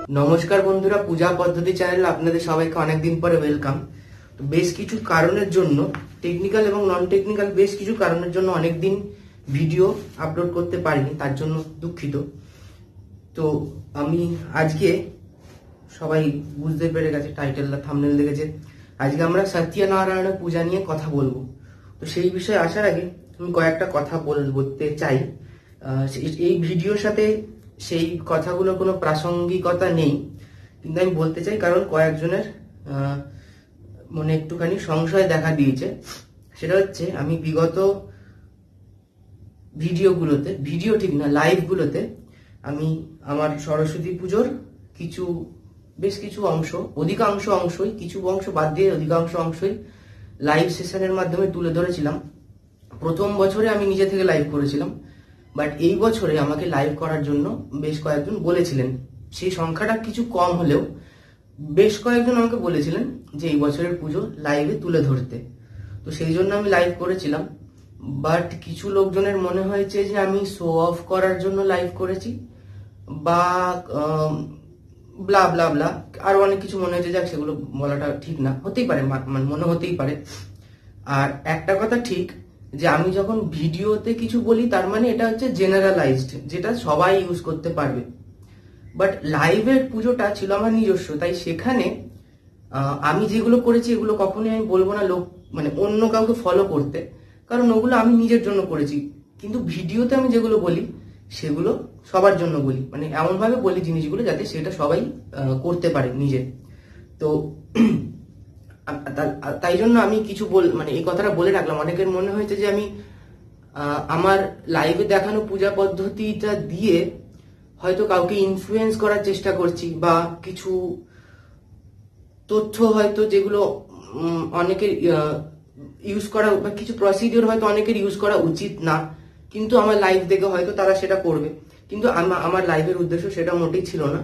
নমস্কার বন্ধুরা, পূজা পদ্ধতি চ্যানেলে আপনাদের সবাইকে অনেকদিন পরে ওয়েলকাম। তো বেশ কিছু কারণের জন্য, টেকনিক্যাল এবং নন টেকনিক্যাল বেশ কিছু কারণের জন্য অনেকদিন ভিডিও আপলোড করতে পারিনি, তার জন্য দুঃখিত। তো আমি আজকে, সবাই বুঝতে পেরে গেছে টাইটেল বা থাম্বনেল দেখেছে, আজকে আমরা সত্যনারায়ণ পূজা নিয়ে কথা বলবো। তো সেই বিষয়ে আসার আগে আমি কয়েকটা কথা বলতে চাই। এই ভিডিওর সাথে সেই কথাগুলোর কোনো প্রাসঙ্গিকতা নেই, কিন্তু আমি বলতে চাই কারণ কয়েকজনের মনে একটুখানি সংশয় দেখা দিয়েছে। সেটা হচ্ছে, আমি বিগত ভিডিওগুলোতে, ভিডিও ঠিক না, লাইভগুলোতে আমি আমার সরস্বতী পুজোর বেশ কিছু অংশ, অধিকাংশ অংশই, কিছু অংশ বাদ দিয়ে অধিকাংশ অংশই লাইভ সেশনের মাধ্যমে তুলে ধরেছিলাম। প্রথম বছরে আমি নিজে থেকে লাইভ করেছিলাম, বাট এই বছরে আমাকে লাইভ করার জন্য বেশ কয়েকজন বলেছিলেন। সেই সংখ্যাটা কিছু কম হলেও বেশ কয়েকজন আমাকে বলেছিলেন যে এই বছরের পুজো লাইভে তুলে ধরতে। তো সেই জন্য আমি লাইভ করেছিলাম। বাট কিছু লোকজনের মনে হয়েছে যে আমি শো অফ করার জন্য লাইভ করেছি, বা ব্লা ব্লা ব্লা আরো অনেক কিছু মনে হয়েছে। যাক, সেগুলো বলাটা ঠিক না, হতেই পারে, মনে হতেই পারে। আর একটা কথা ঠিক, যে আমি যখন ভিডিওতে কিছু বলি তার মানে এটা হচ্ছে জেনারেলাইজড, যেটা সবাই ইউজ করতে পারবে। বাট লাইভের পুজোটা ছিল আমার নিজস্ব, তাই সেখানে আমি যেগুলো করেছি এগুলো কখনোই আমি বলবো না অন্য কাউকে ফলো করতে, কারণ ওগুলো আমি নিজের জন্য করেছি। কিন্তু ভিডিওতে আমি যেগুলো বলি সেগুলো সবার জন্য বলি, এমন ভাবে বলি জিনিসগুলো যাতে সেটা সবাই করতে পারে নিজে। তো তাই জন্য আমি কিছু এই কথাটা বলে রাখলাম। অনেকের মনে হয়েছে যে আমি আমার লাইভে দেখানো পূজা পদ্ধতিটা দিয়ে হয়তো কাউকে ইনফ্লুয়েন্স করার চেষ্টা করছি, বা কিছু তথ্য হয়তো যেগুলো অনেকের ইউজ করা, বা কিছু প্রসিডিওর হয়তো অনেকের ইউজ করা উচিত না, কিন্তু আমার লাইভ দেখে হয়তো তারা সেটা করবে। কিন্তু আমার লাইভের উদ্দেশ্য সেটা মোটেই ছিল না।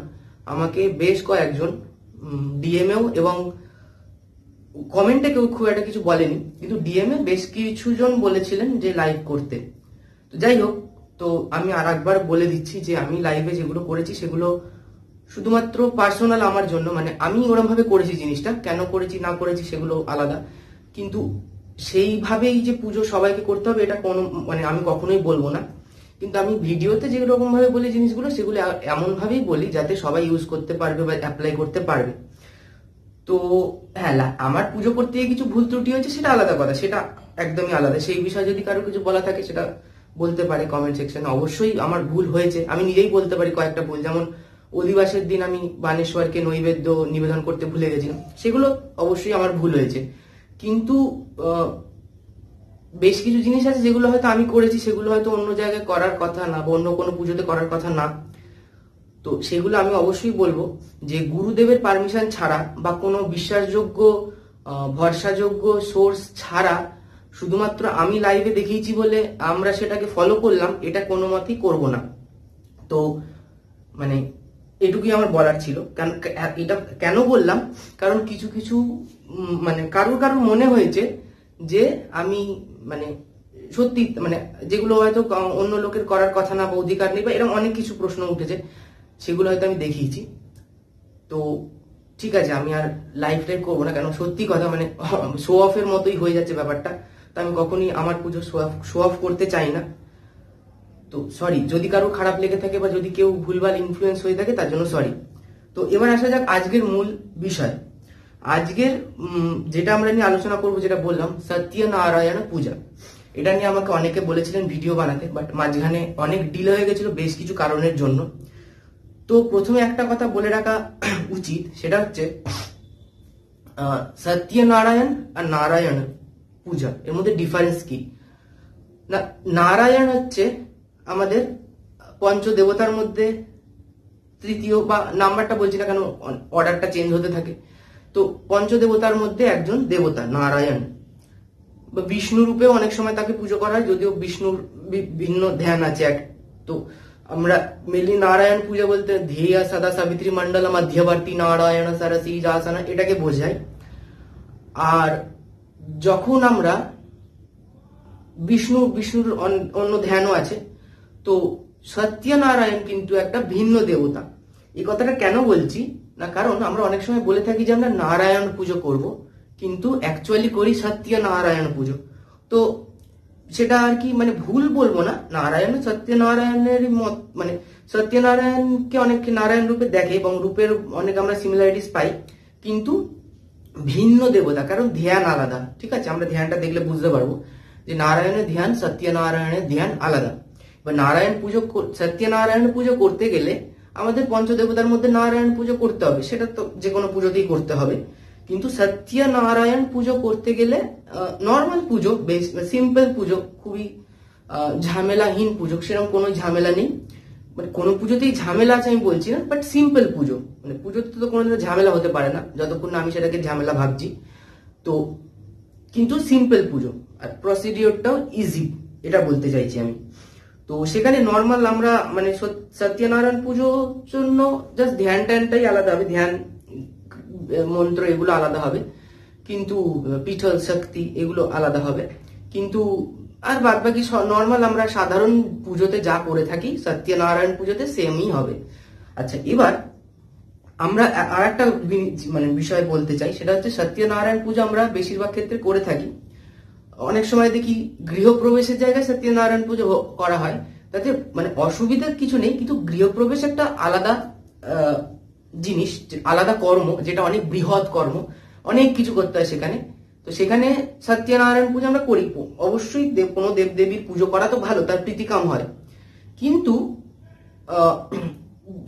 আমাকে বেশ কয়েকজন ডিএমএও এবং কমেন্টে কেউ খুব একটা কিছু বলেনি, কিন্তু ডিএমএ বেশ কিছু জন বলেছিলেন যে লাইভ করতে। তো যাই হোক, তো আমি আর একবার বলে দিচ্ছি যে আমি লাইভে যেগুলো করেছি সেগুলো শুধুমাত্র পার্সোনাল আমার জন্য, আমি ওরকম ভাবে করেছি। জিনিসটা কেন করেছি না করেছি সেগুলো আলাদা, কিন্তু সেইভাবেই যে পুজো সবাইকে করতে হবে এটা কোনো আমি কখনোই বলবো না। কিন্তু আমি ভিডিওতে যে রকম ভাবে বলি জিনিসগুলো, সেগুলো এমন ভাবেই বলি যাতে সবাই ইউজ করতে পারবে বা অ্যাপ্লাই করতে পারবে। তো হ্যাঁ, আমার পুজো করতে গিয়ে কিছু ভুল ত্রুটি হয়েছে, সেটা আলাদা কথা, সেটা একদমই আলাদা। সেই বিষয়ে যদি কারো কিছু বলা থাকে সেটা বলতে পারে কমেন্ট সেকশনে। অবশ্যই আমার ভুল হয়েছে, আমি নিজেই বলতে পারি কয়েকটা ভুল। যেমন অধিবাসের দিন আমি বানেশ্বরকে নৈবেদ্য নিবেদন করতে ভুলে গেছিলাম, সেগুলো অবশ্যই আমার ভুল হয়েছে। কিন্তু বেশ কিছু জিনিস আছে যেগুলো হয়তো আমি করেছি, সেগুলো হয়তো অন্য জায়গায় করার কথা না, বা অন্য কোনো পুজোতে করার কথা না। তো সেগুলো আমি অবশ্যই বলবো যে গুরুদেবের পারমিশন ছাড়া, বা কোনো বিশ্বাসযোগ্য ভরসাযোগ্য সোর্স ছাড়া, শুধুমাত্র আমি লাইভে দেখিয়েছি বলে আমরা সেটাকে ফলো করলাম, এটা কোনো মতেই করবো না। তো এটুকুই আমার বলার ছিল। এটা কেন বললাম, কারণ কিছু কিছু কারোর মনে হয়েছে যে আমি সত্যি যেগুলো হয়তো অন্য লোকের করার কথা না, বা অধিকার নেই, বা এরকম অনেক কিছু প্রশ্ন উঠেছে, সেগুলো হয়তো আমি দেখিয়েছি। তো ঠিক আছে, আমি আর লাইভ করবো না, কেন সত্যি কথা শো অফের মতোই হয়ে যাচ্ছে ব্যাপারটা। তো আমি কখনই আমার পুজো শো অফ করতে চাই না। তো সরি যদি কারো খারাপ লেগে থাকে, বা যদি কেউ ভুলভাল ইনফ্লুয়েন্স হয়ে থাকে, তার জন্য সরি। তো এবার আসা যাক আজকের মূল বিষয়। আজকের যেটা আমরা নিয়ে আলোচনা করবো, যেটা বললাম, সত্যনারায়ণ পূজা। এটা নিয়ে আমাকে অনেকে বলেছিলেন ভিডিও বানাতে, বাট মাঝখানে অনেক ডিলে হয়ে গেছিল বেশ কিছু কারণের জন্য। তো প্রথমে একটা কথা বলে রাখা উচিত, সেটা হচ্ছে সত্যনারায়ণ আর নারায়ণ পূজা, এর মধ্যে ডিফারেন্স কি। না, নারায়ণ হচ্ছে আমাদের পঞ্চদেবতার মধ্যে তৃতীয়, বা নাম্বারটা বলছি না কেন, অর্ডারটা চেঞ্জ হতে থাকে। তো পঞ্চদেবতার মধ্যে একজন দেবতা নারায়ণ, বা বিষ্ণু রূপেও অনেক সময় তাকে পুজো করা হয়, যদিও বিষ্ণুর ভিন্ন ধ্যান আছে। তো আমরা মেনলি নারায়ণ পূজা বলতে ধ্যেয়া সদা সাবিত্রী মন্ডল মধ্যবর্তী নারায়ণ সরসী যাসনা, এটাকে বোঝায়। আর যখন আমরা বিষ্ণুর অন্য ধ্যানও আছে, তো সত্যনারায়ণ কিন্তু একটা ভিন্ন দেবতা। এই কথাটা কেন বলছি না, কারণ আমরা অনেক সময় বলে থাকি যে আমরা নারায়ণ পুজো করব, কিন্তু অ্যাকচুয়ালি করি সত্যনারায়ণ পুজো। তো সেটা আর কি মানে ভুল বলবো না, নারায়ণ সত্যনারায়ণের মত, মানে সত্যনারায়ণকে অনেকে নারায়ণ রূপে দেখে এবং রূপের অনেক আমরা সিমিলারিটিস পাই, কিন্তু ভিন্ন দেবতা, কারণ ধ্যান আলাদা। ঠিক আছে, আমরা ধ্যানটা দেখলে বুঝতে পারবো যে নারায়ণের ধ্যান সত্যনারায়ণের ধ্যান আলাদা। এবার নারায়ণ পুজো, সত্যনারায়ণ পুজো করতে গেলে আমাদের পঞ্চদেবতার মধ্যে নারায়ণ পুজো করতে হবে, সেটা তো যে কোনো পুজোতেই করতে হবে। কিন্তু সত্যনারায়ণ পুজো করতে গেলে নর্মাল পুজো, সিম্পল পুজো, খুবই ঝামেলাহীন পুজো, সেরকম কোনো ঝামেলা নেই। মানে কোনো পুজোতেই ঝামেলা আছে আমি বলছি না, বাট সিম্পল পুজো, মানে পুজোতে তো কোনোদিনও ঝামেলা হতে পারে না যতক্ষণ না আমি সেটাকে ঝামেলা ভাবছি। তো কিন্তু সিম্পল পুজো আর প্রসিডিওরটাও ইজি, এটা বলতে চাইছি আমি। তো সেখানে নর্মাল আমরা মানে সত্যনারায়ণ পুজোর জন্য জাস্ট ধ্যান ট্যানটাই আলাদা হবে, ধ্যান মন্ত্র এগুলো আলাদা হবে, কিন্তু পিঠল শক্তি এগুলো আলাদা হবে। কিন্তু আর বাদ বাকি নর্মাল আমরা সাধারণ পুজোতে যা করে থাকি সত্যনারায়ণ পুজোতে সেমই হবে। আচ্ছা, এবার আমরা আর একটা মানে বিষয় বলতে চাই, সেটা হচ্ছে সত্যনারায়ণ পুজো আমরা বেশিরভাগ ক্ষেত্রে করে থাকি। অনেক সময় দেখি গৃহপ্রবেশের জায়গায় সত্যনারায়ণ পুজো করা হয়, তাতে মানে অসুবিধার কিছু নেই, কিন্তু গৃহপ্রবেশ একটা আলাদা জিনিস, আলাদা কর্ম, যেটা অনেক বৃহৎ কর্ম, অনেক কিছু করতে হয় সেখানে। তো সেখানে সত্যনারায়ণ পুজো আমরা করি, অবশ্যই কোনো দেবদেবীর পুজো করা তো ভালো, তার প্রীতিকাম হয়, কিন্তু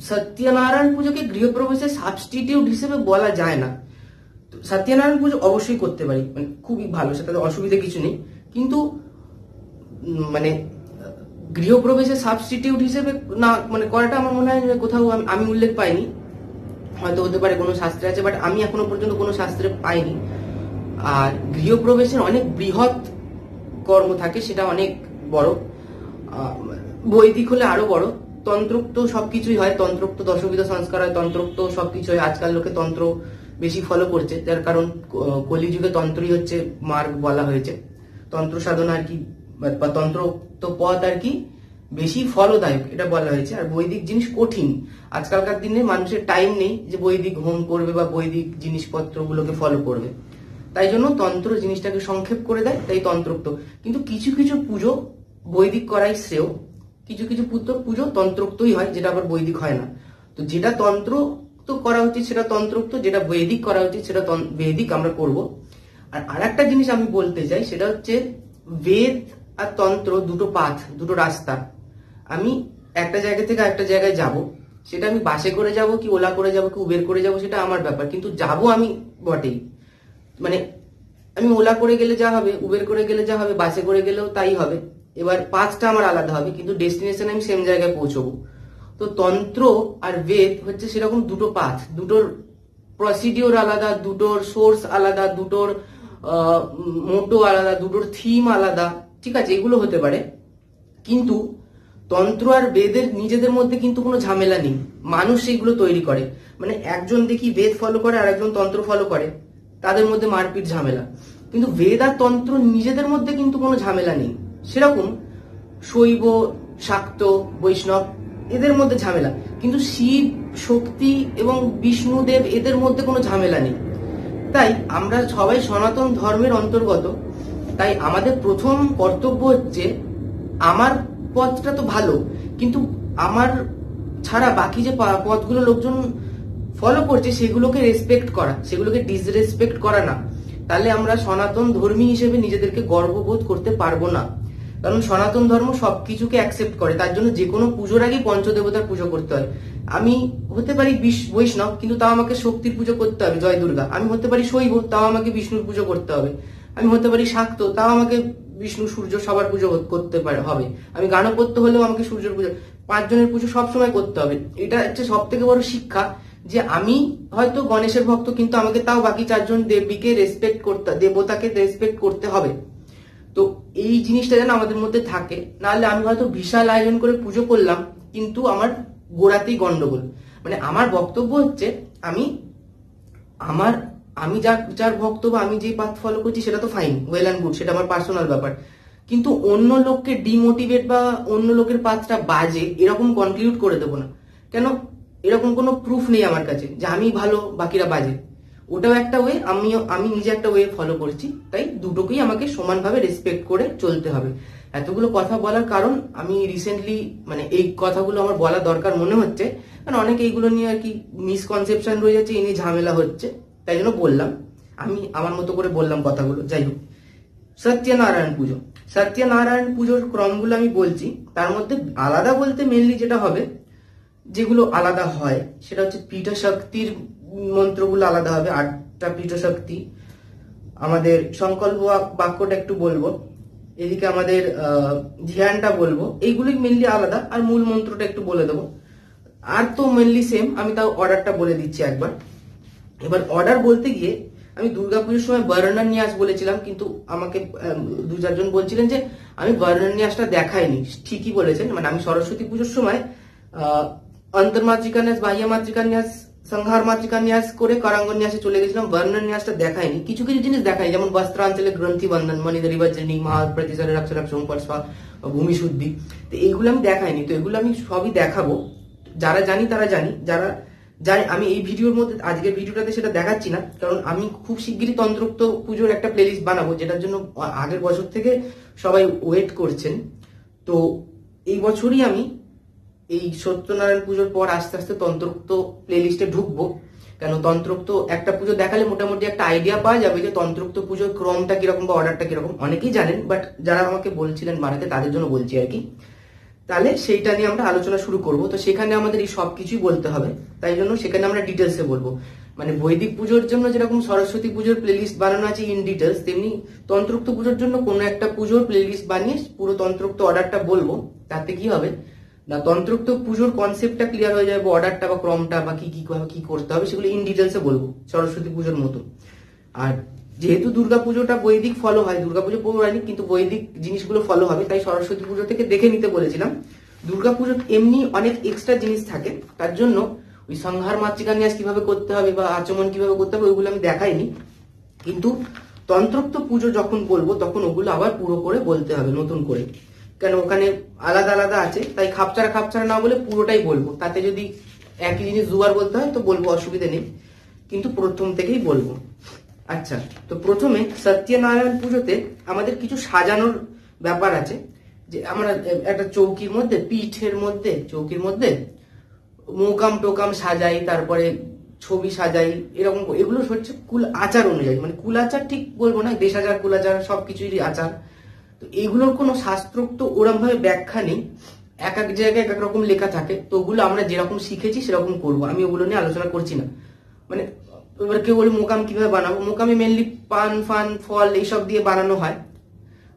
সত্যনারায়ণ পুজোকে গৃহপ্রবেশের সাবস্টিটিউট হিসেবে বলা যায় না। সত্যনারায়ণ পুজো অবশ্যই করতে পারি, মানে খুবই ভালো, সেটাতে অসুবিধা কিছু নেই, কিন্তু মানে গৃহপ্রবেশের সাবস্টিটিউট হিসেবে না মানে করাটা আমার মনে হয় কোথাও আমি উল্লেখ পাইনি, হয়তো হতে পারে কোনো শাস্ত্রে আছে, বাট আমি এখনো পর্যন্ত কোনো শাস্ত্রে পাইনি। আর গৃহপ্রবেশের অনেক বৃহৎ কর্ম থাকে, সেটা অনেক বড়, বৈদিক হলে আরো বড়, তন্ত্রোক্ত সবকিছুই হয়, তন্ত্রোক্ত দশবিধ সংস্কার হয়, তন্ত্রোক্ত সবকিছু হয়। আজকাল লোকে তন্ত্র বেশি ফলো করছে, যার কারণ কলিযুগে তন্ত্রই হচ্ছে মার্গ বলা হয়েছে, তন্ত্র সাধনা আর কি, বা তন্ত্রোক্ত পথ আর কি বেশি ফলদায়ক এটা বলা হয়েছে। আর বৈদিক জিনিস কঠিন, আজকালকার দিনে মানুষের টাইম নেই যে বৈদিক হোম করবে বা বৈদিক জিনিসপত্রগুলোকে ফলো করবে, তাই জন্য তন্ত্র জিনিসটাকে সংক্ষেপ করে দেয়, তাই তন্ত্রোক্ত। কিন্তু কিছু কিছু পুজো বৈদিক করাই শ্রেয়, কিছু কিছু পুজো তন্ত্রোক্তই হয়, যেটা আবার বৈদিক হয় না। তো যেটা তন্ত্র তো করা উচিত সেটা তন্ত্রোক্ত, যেটা বৈদিক করা উচিত সেটা বৈদিক আমরা করব। আর আরেকটা জিনিস আমি বলতে চাই, সেটা হচ্ছে বেদ আর তন্ত্র দুটো পাথ, দুটো রাস্তা। আমি একটা জায়গা থেকে একটা জায়গায় যাব, সেটা আমি বাসে করে যাব কি ওলা করে যাব কি উবের করে যাব সেটা আমার ব্যাপার, কিন্তু যাব আমি বটেই। মানে আমি ওলা করে গেলে যা হবে, উবের করে গেলে যা হবে, বাসে করে গেলেও তাই হবে। এবার পাথটা আমার আলাদা হবে, কিন্তু ডেস্টিনেশন আমি সেম জায়গায় পৌঁছবো। তো তন্ত্র আর বেদ হচ্ছে সেরকম দুটো পাথ, দুটোর প্রসিডিওর আলাদা, দুটোর সোর্স আলাদা, দুটোর মোটো আলাদা, দুটোর থিম আলাদা। ঠিক আছে, এগুলো হতে পারে, কিন্তু তন্ত্র আর বেদের নিজেদের মধ্যে কিন্তু কোনো ঝামেলা নেই, মানুষ সেগুলো তৈরি করে। মানে একজন দেখি বেদ ফলো করে আর একজন তন্ত্র ফলো করে, তাদের মধ্যে মারপিট ঝামেলা। কিন্তু বেদ আর তন্ত্র নিজেদের মধ্যে কিন্তু কোনো ঝামেলা নেই। সেরকম শৈব, শাক্ত, বৈষ্ণব এদের মধ্যে ঝামেলা, কিন্তু শিব, শক্তি এবং বিষ্ণুদেব এদের মধ্যে কোনো ঝামেলা নেই। তাই আমরা সবাই সনাতন ধর্মের অন্তর্গত, তাই আমাদের প্রথম কর্তব্য হচ্ছে আমার পথটা তো ভালো, কিন্তু আমার ছাড়া বাকি যে পথগুলো লোকজন ফলো করছে সেগুলোকে রেসপেক্ট করা, সেগুলোকে ডিসরেসপেক্ট করা না। তাহলে আমরা সনাতন ধর্মী হিসেবে নিজেদেরকে গর্ববোধ করতে পারবো না, কারণ সনাতন ধর্ম সবকিছুকে অ্যাকসেপ্ট করে। তার জন্য যে কোনো পুজোর আগে পঞ্চদেবতার পুজো করতে হয়। আমি হতে পারি বৈষ্ণব, কিন্তু তাও আমাকে শক্তির পুজো করতে হবে, জয় দুর্গা। আমি হতে পারি শৈব, তাও আমাকে বিষ্ণুর পুজো করতে হবে। আমি হতে পারি শাক্ত, তাও আমাকে বিষ্ণু, সূর্য সবার পুজো করতে হবে। আমি গানপত্য হলেও আমাকে সূর্যের পুজো, 5 জনের পুজো সবসময় করতে হবে। এটা হচ্ছে সব থেকে বড় শিক্ষা, যে আমি হয়তো গণেশের ভক্ত, কিন্তু আমাকে তাও বাকি 4 জন দেবীকে রেসপেক্ট করতে, দেবতাকে রেসপেক্ট করতে হবে। তো এই জিনিসটা যেন আমাদের মধ্যে থাকে, নাহলে আমি হয়তো বিশাল আয়োজন করে পুজো করলাম, কিন্তু আমার গোড়াতেই গন্ডগোল। মানে আমার বক্তব্য হচ্ছে আমি যার ভক্ত বা আমি যে পাথ ফলো করছি সেটা তো ফাইন, ওয়েল অ্যান্ড গুড, সেটা আমার পার্সোনাল ব্যাপার। কিন্তু অন্য লোককে ডিমোটিভেট বা অন্য লোকের পাথটা বাজে এরকম কনক্লুড করে দেবো না। কেন? এরকম কোনো প্রুফ নেই আমার কাছে যে আমি ভালো বাকিরা বাজে। ওটাও একটা ওয়ে, আমি নিজে একটা ওয়ে ফলো করছি, তাই দুটোকেই আমাকে সমানভাবে রেসপেক্ট করে চলতে হবে। এতগুলো কথা বলার কারণ আমি রিসেন্টলি মানে এই কথাগুলো আমার বলা দরকার মনে হচ্ছে, কারণ অনেকে এইগুলো নিয়ে আর কি মিসকনসেপশন রয়ে যাচ্ছে, এই নিয়ে ঝামেলা হচ্ছে, তাই জন্য বললাম। আমি আমার মতো করে বললাম কথাগুলো। যাই হোক, সত্যনারায়ণ পুজো, সত্যনারায়ণ পুজোর ক্রমগুলো আমি বলছি। তার মধ্যে আলাদা বলতে মেনলি যেটা হবে, যেগুলো আলাদা হয় সেটা হচ্ছে পীঠ শক্তির মন্ত্রগুলো আলাদা হবে, 8টা পীঠ শক্তি। আমাদের সংকল্প বাক্যটা একটু বলবো, এদিকে আমাদের ধ্যানটা বলবো, এইগুলোই মেনলি আলাদা, আর মূল মন্ত্রটা একটু বলে দেবো। আর তো মেনলি সেম, আমি তাও অর্ডারটা বলে দিচ্ছি একবার। এবার অর্ডার বলতে গিয়ে আমি দুর্গাপুজোর সময় বর্ণন্যাস বলেছিলাম, কিন্তু আমাকে 2-4 জন বলছিলেন যে আমি বর্ণন্যাসটা দেখাইনি। ঠিকই বলেছেন, মানে আমি সরস্বতী পুজোর সময় অন্তর্মাতৃকান্যাস, বাহ্য মাতৃকান্যাস, সংহার মাতৃকান্যাস করে করাঙ্গন্যাসে চলে গেছিলাম, বর্ণন্যাসটা দেখাইনি। কিছু কিছু জিনিস দেখাই, যেমন বস্ত্রাঞ্চলে গ্রন্থি বন্ধন, মণিধরি বজ্রনী, মহাপ্রতিসরে রক্ষ সোমপর্ষা, ভূমি শুদ্ধি, তো এইগুলো আমি দেখাইনি। তো এগুলো আমি সবই দেখাবো, যারা জানি তারা জানি, যারা যাই আমি এই ভিডিওর মধ্যে আজকের ভিডিওটাতে সেটা দেখাচ্ছি না, কারণ আমি খুব শিগগিরই তন্ত্রোক্ত পুজোর একটা প্লেলিস্ট বানাবো, যেটার জন্য আগের বছর থেকে সবাই ওয়েট করছেন। তো এই বছরই আমি এই সত্যনারায়ণ পুজোর পর আস্তে আস্তে তন্ত্রোক্ত প্লেলিস্টে ঢুকবো। কেন, তন্ত্রোক্ত একটা পুজো দেখালে মোটামুটি একটা আইডিয়া পাওয়া যাবে যে তন্ত্রোক্ত পুজোর ক্রমটা কিরকম বা অর্ডারটা কিরকম। অনেকেই জানেন, বাট যারা আমাকে বলছিলেন বানাতে তাদের জন্য বলছি আর কি। তাহলে সেইটা নিয়ে আমরা আলোচনা শুরু করব। তো সেখানে আমাদের এই সবকিছুই বলতে হবে, তাই জন্য সেখানে আমরা ডিটেলসে বলবো। মানে বৈদিক পুজোর জন্য যেরকম সরস্বতী পুজোর প্লেলিস্ট বানানো আছে ইন ডিটেলস, তেমনি তন্ত্রোক্ত পুজোর জন্য কোনো একটা পুজোর প্লেলিস্ট বানিয়ে পুরো তন্ত্রোক্ত অর্ডারটা বলবো। তাতে কি হবে না, তন্ত্রোক্ত পুজোর কনসেপ্টটা ক্লিয়ার হয়ে যাবে, অর্ডারটা বা ক্রমটা বা কি কি কি করতে হবে সেগুলো ইন ডিটেলসে বলবো সরস্বতী পুজোর মতো। আর যেহেতু দুর্গাপুজোটা বৈদিক ফলো হয়, দুর্গাপুজো পৌরাণিক কিন্তু বৈদিক জিনিসগুলো ফলো হবে, তাই সরস্বতী পুজো থেকে দেখে নিতে বলেছিলাম। দুর্গাপুজো এমনি অনেক এক্সট্রা জিনিস থাকে, তার জন্য ওই সংহার মাতৃকান্যাস কিভাবে করতে হবে বা আচমন কিভাবে করতে হবে ওইগুলো আমি দেখাইনি। কিন্তু তন্ত্রোক্ত পুজো যখন বলবো তখন ওগুলো আবার পুরো করে বলতে হবে নতুন করে, কেন ওখানে আলাদা আলাদা আছে, তাই খাপচারা খাপচারা না বলে পুরোটাই বলবো। তাতে যদি একই জিনিস দুবার বলতে হয় তো বলবো, অসুবিধা নেই, কিন্তু প্রথম থেকেই বলবো। আচ্ছা, তো প্রথমে সত্যনারায়ণ পুজোতে আমাদের কিছু সাজানোর ব্যাপার আছে, যে আমরা একটা চৌকির মধ্যে, পিঠের মধ্যে, চৌকির মধ্যে মোকাম টোকাম সাজাই, তারপরে ছবি সাজাই, এরকম। এগুলো হচ্ছে কুল আচার অনুযায়ী, মানে কুল আচার ঠিক বলবো না, দেশাচার কুলাচার সবকিছুরই আচার। তো এগুলোর কোনো শাস্ত্রোক্ত ওরম ভাবে ব্যাখ্যা নেই, এক এক জায়গায় এক এক রকম লেখা থাকে। তো ওগুলো আমরা যেরকম শিখেছি সেরকম করবো, আমি ওগুলো নিয়ে আলোচনা করছি না। মানে এবার কেউ বলে মোকাম কিভাবে বানাবো, মোকামে মেনলি পান ফান ফল এইসব দিয়ে বানানো হয়,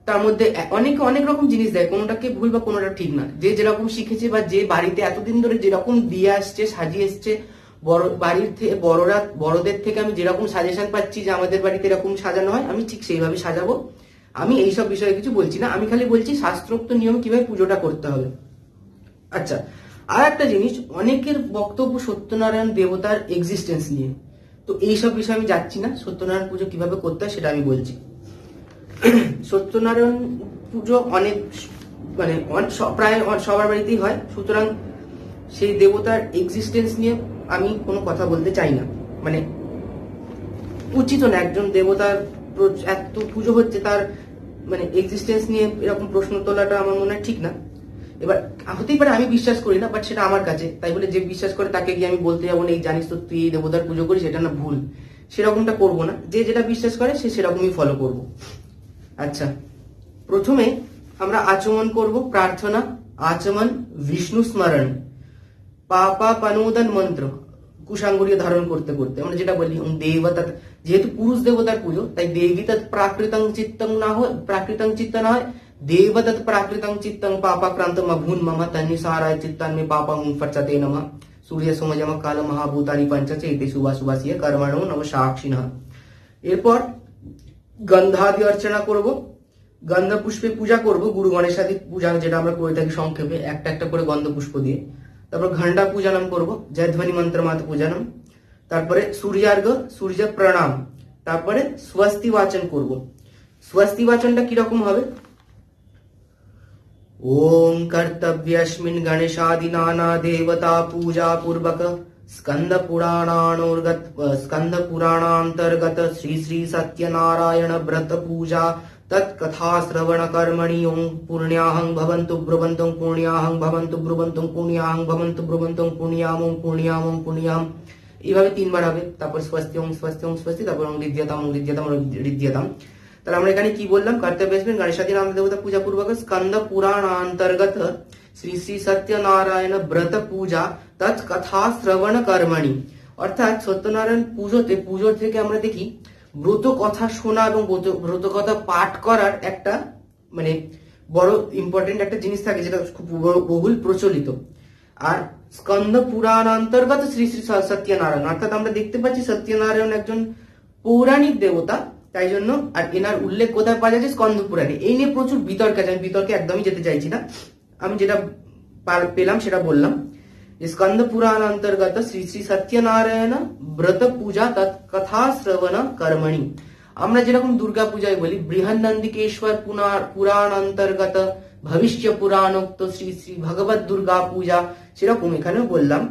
তার মধ্যে অনেকে অনেক রকম জিনিস দেয়, কোনোটাকে ভুল বা কোনোটা ঠিক না। যে যেরকম শিখেছে বা যে বাড়িতে এতদিন ধরে যেরকম দিয়ে আসছে সাজিয়ে এসছে, বাড়ির থেকে বড়দের থেকে আমি যেরকম সাজেশন পাচ্ছি যে আমাদের বাড়িতে এরকম সাজানো হয়, আমি ঠিক সেইভাবে সাজাবো। আমি এইসব বিষয়ে কিছু বলছি না, আমি খালি বলছি শাস্ত্রোক্ত নিয়ম কিভাবে পুজোটা করতে হবে। আচ্ছা, আর একটা জিনিস, অনেকের বক্তব্য সত্যনারায়ণ দেবতার এক্সিস্টেন্স নিয়ে, তো এইসব বিষয়ে আমি যাচ্ছি না। সত্যনারায়ণ পুজো কিভাবে করতে হয় সেটা আমি বলছি। সত্যনারায়ণ পুজো অনেক মানে প্রায় সবার বাড়িতেই হয়, সুতরাং সেই দেবতার এক্সিস্টেন্স নিয়ে আমি কোনো কথা বলতে চাই না। মানে উচিত না, একজন দেবতার এত পুজো হচ্ছে তার মানে এক্সিস্টেন্স নিয়ে এরকম প্রশ্ন তোলাটা আমার মনে হয় ঠিক না। এবার হতেই পারে আমি বিশ্বাস করি না, বাট সেটা আমার কাছে, তাই বলে যে বিশ্বাস করে তাকে গিয়ে আমি বলতে যাবো না এই জানিস তো তুই এই দেবতার পুজো করিস, সেটা না ভুল, সেরকমটা করবো না। যে যেটা বিশ্বাস করে সে সেরকমই ফলো করবো। আচ্ছা, প্রথমে আমরা আচমন করব, প্রার্থনা, আচমন, বিষ্ণু স্মরণ, পাপা পানোদন মন্ত্র, কুশাঙ্গুরীয় ধারণ করতে করতে আমরা যেটা বলি দেবতা, যেহেতু পুরুষ দেবতার পুজো তাই দেবী তৎ প্রাকৃতং চিত্তং না হয়, প্রাকৃতং চিত্ত না হয়, দেবদত্ত প্রাকৃতং চিত্তং পাপাক্রান্ত মভুন মম তন্নিসারায় চিত্তান্মে পাপং ফচ্চতে নমঃ সূর্য সমজম কাল মহাভূতানি পঞ্চচে ইতি সুবাসুবাসিয় কর্মণো নম সাক্ষিণঃ। এরপর গন্ধাদি অর্চনা করব, গন্ধ পুষ্পে পূজা করব, গুরু গণেশাদি পূজা যেটা আমরা করে থাকি সংক্ষেপে একটা একটা করে গন্ধ পুষ্প দিয়ে। তারপর ঘণ্টা পূজনম করব, জয়ধ্বনি মন্ত্র মাত পূজনম। তারপরে সূর্যার্ঘ, সূর্য প্রণাম। তারপরে স্বস্তি বাচন করব। স্বস্তি বাচনটা কিরকম হবে, ओम कर्तव्यस्मिन् गणेशादि नाना देवता पूजा पूर्वक स्कंद पुराणांतर्गत श्री श्री सत्यनारायण व्रत पूजा तत्कथा श्रवण कर्मणि ओं पुण्याहं भवन्तु ब्रुवन्तं पुण्याहं भवन्तु ब्रुवन्तं पुण्याहं भवन्तु ब्रुवन्तं पुण्याम ओं पुण्याम ओं पुण्याम। এইভাবে তিনবার হবে, তারপর স্বস্তি ওং স্বস্তি ওং স্বস্তি, তারপর ওং ঋদ্যতাম ওং ঋদ্যতাম ওং ঋদ্যতাম। তাহলে আমরা এখানে কি বললাম? কর্তব্যস্মিন গণেশাদি নাম দেবতা পূজা পূর্বক স্কন্দ পুরাণান্তর্গত শ্রী শ্রী সত্যনারায়ণ ব্রত পূজা তৎকথা শ্রবণ কর্মণি। অর্থাৎ সত্যনারায়ণ পুজোর থেকে আমরা দেখি ব্রত কথা শোনা এবং ব্রত কথা পাঠ করার একটা মানে বড় ইম্পর্টেন্ট একটা জিনিস থাকে, যেটা খুব বহুল প্রচলিত। আর স্কন্দ পুরাণান্তর্গত শ্রী শ্রী সত্যনারায়ণ, অর্থাৎ আমরা দেখতে পাচ্ছি সত্যনারায়ণ একজন পৌরাণিক দেবতা, তাই জন্য আর এনার উল্লেখ কোথায় পাওয়া যাচ্ছে? স্কন্দ পুরাণে। এই নিয়ে প্রচুর বিতর্ক আছে, আমি বিতর্কে একদমই যেতে চাইছি না, আমি যেটা পেলাম সেটা বললাম। স্কন্দ পুরাণ অন্তর্গত শ্রী শ্রী সত্যনারায়ণ ব্রত পূজা তৎকথা শ্রবণ কর্মণি। আমরা যেরকম দুর্গা পূজায় বলি বৃহন্নন্দিকেশ্বর পুরাণ অন্তর্গত ভবিষ্য পুরাণোক্ত শ্রী শ্রী ভগবত দুর্গা পূজা, সেরকম এখানেও বললাম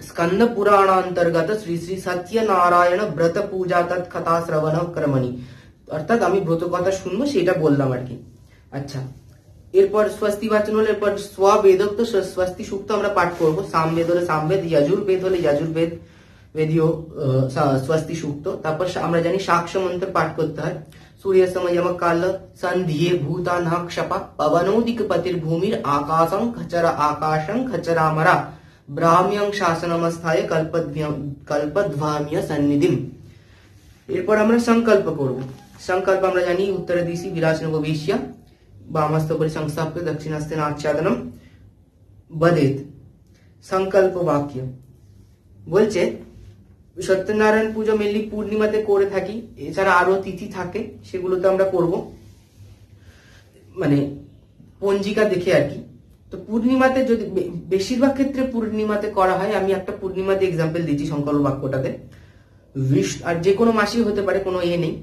স্কন্দ পুরাণান্তর্গত শ্রী শ্রী সত্যনারায়ণ ব্রত পূজা তৎকথা শ্রবণ কর্মণি। অর্থাৎ আমি ব্রত কথা শুনবো সেটা বললাম আর কি। আচ্ছা, এরপর স্বস্তি বাচন হলে এরপর স্ববেদোক্ত স্বস্তি সূক্ত আমরা পাঠ করবো। সামবেদ হলে সামবেদ, যজুর্বেদ হলে যজুর্বেদ বেদীয় স্বস্তি সূক্ত। তারপর আমরা জানি সাক্ষ্য মন্ত্র পাঠ করতে হয়। सूर्य समयम काल संधिये भूता न क्षपा पवनोदिक पतिर भूमिर आकाशं खचरामरा ब्राह्म्यं शासनमस्थाय कल्पध्वाम्य सन्निधिम। এরপর আমরা সংকল্প করব। সংকল্প আমরা জানি উত্তর দিশি বিরাজনব বেশিয়া বামস্তপরি সংস্থাপ্য দক্ষিণাস্তে আচ্ছাদনম বদেত। সংকল্প বাক্য বলছে সত্যনারায়ণ পুজো মেনলি পূর্ণিমাতে করে থাকি, এছাড়া আরো তিথি থাকে সেগুলোতে আমরা করব, মানে পঞ্জিকা দেখে আর কি। তো পূর্ণিমাতে যদি বেশিরভাগ ক্ষেত্রে পূর্ণিমাতে করা হয়, আমি একটা পূর্ণিমাতে এক্সাম্পল দিচ্ছি সংকল্প বাক্যটাতে। আর যে কোনো মাসেই হতে পারে, কোনো নেই,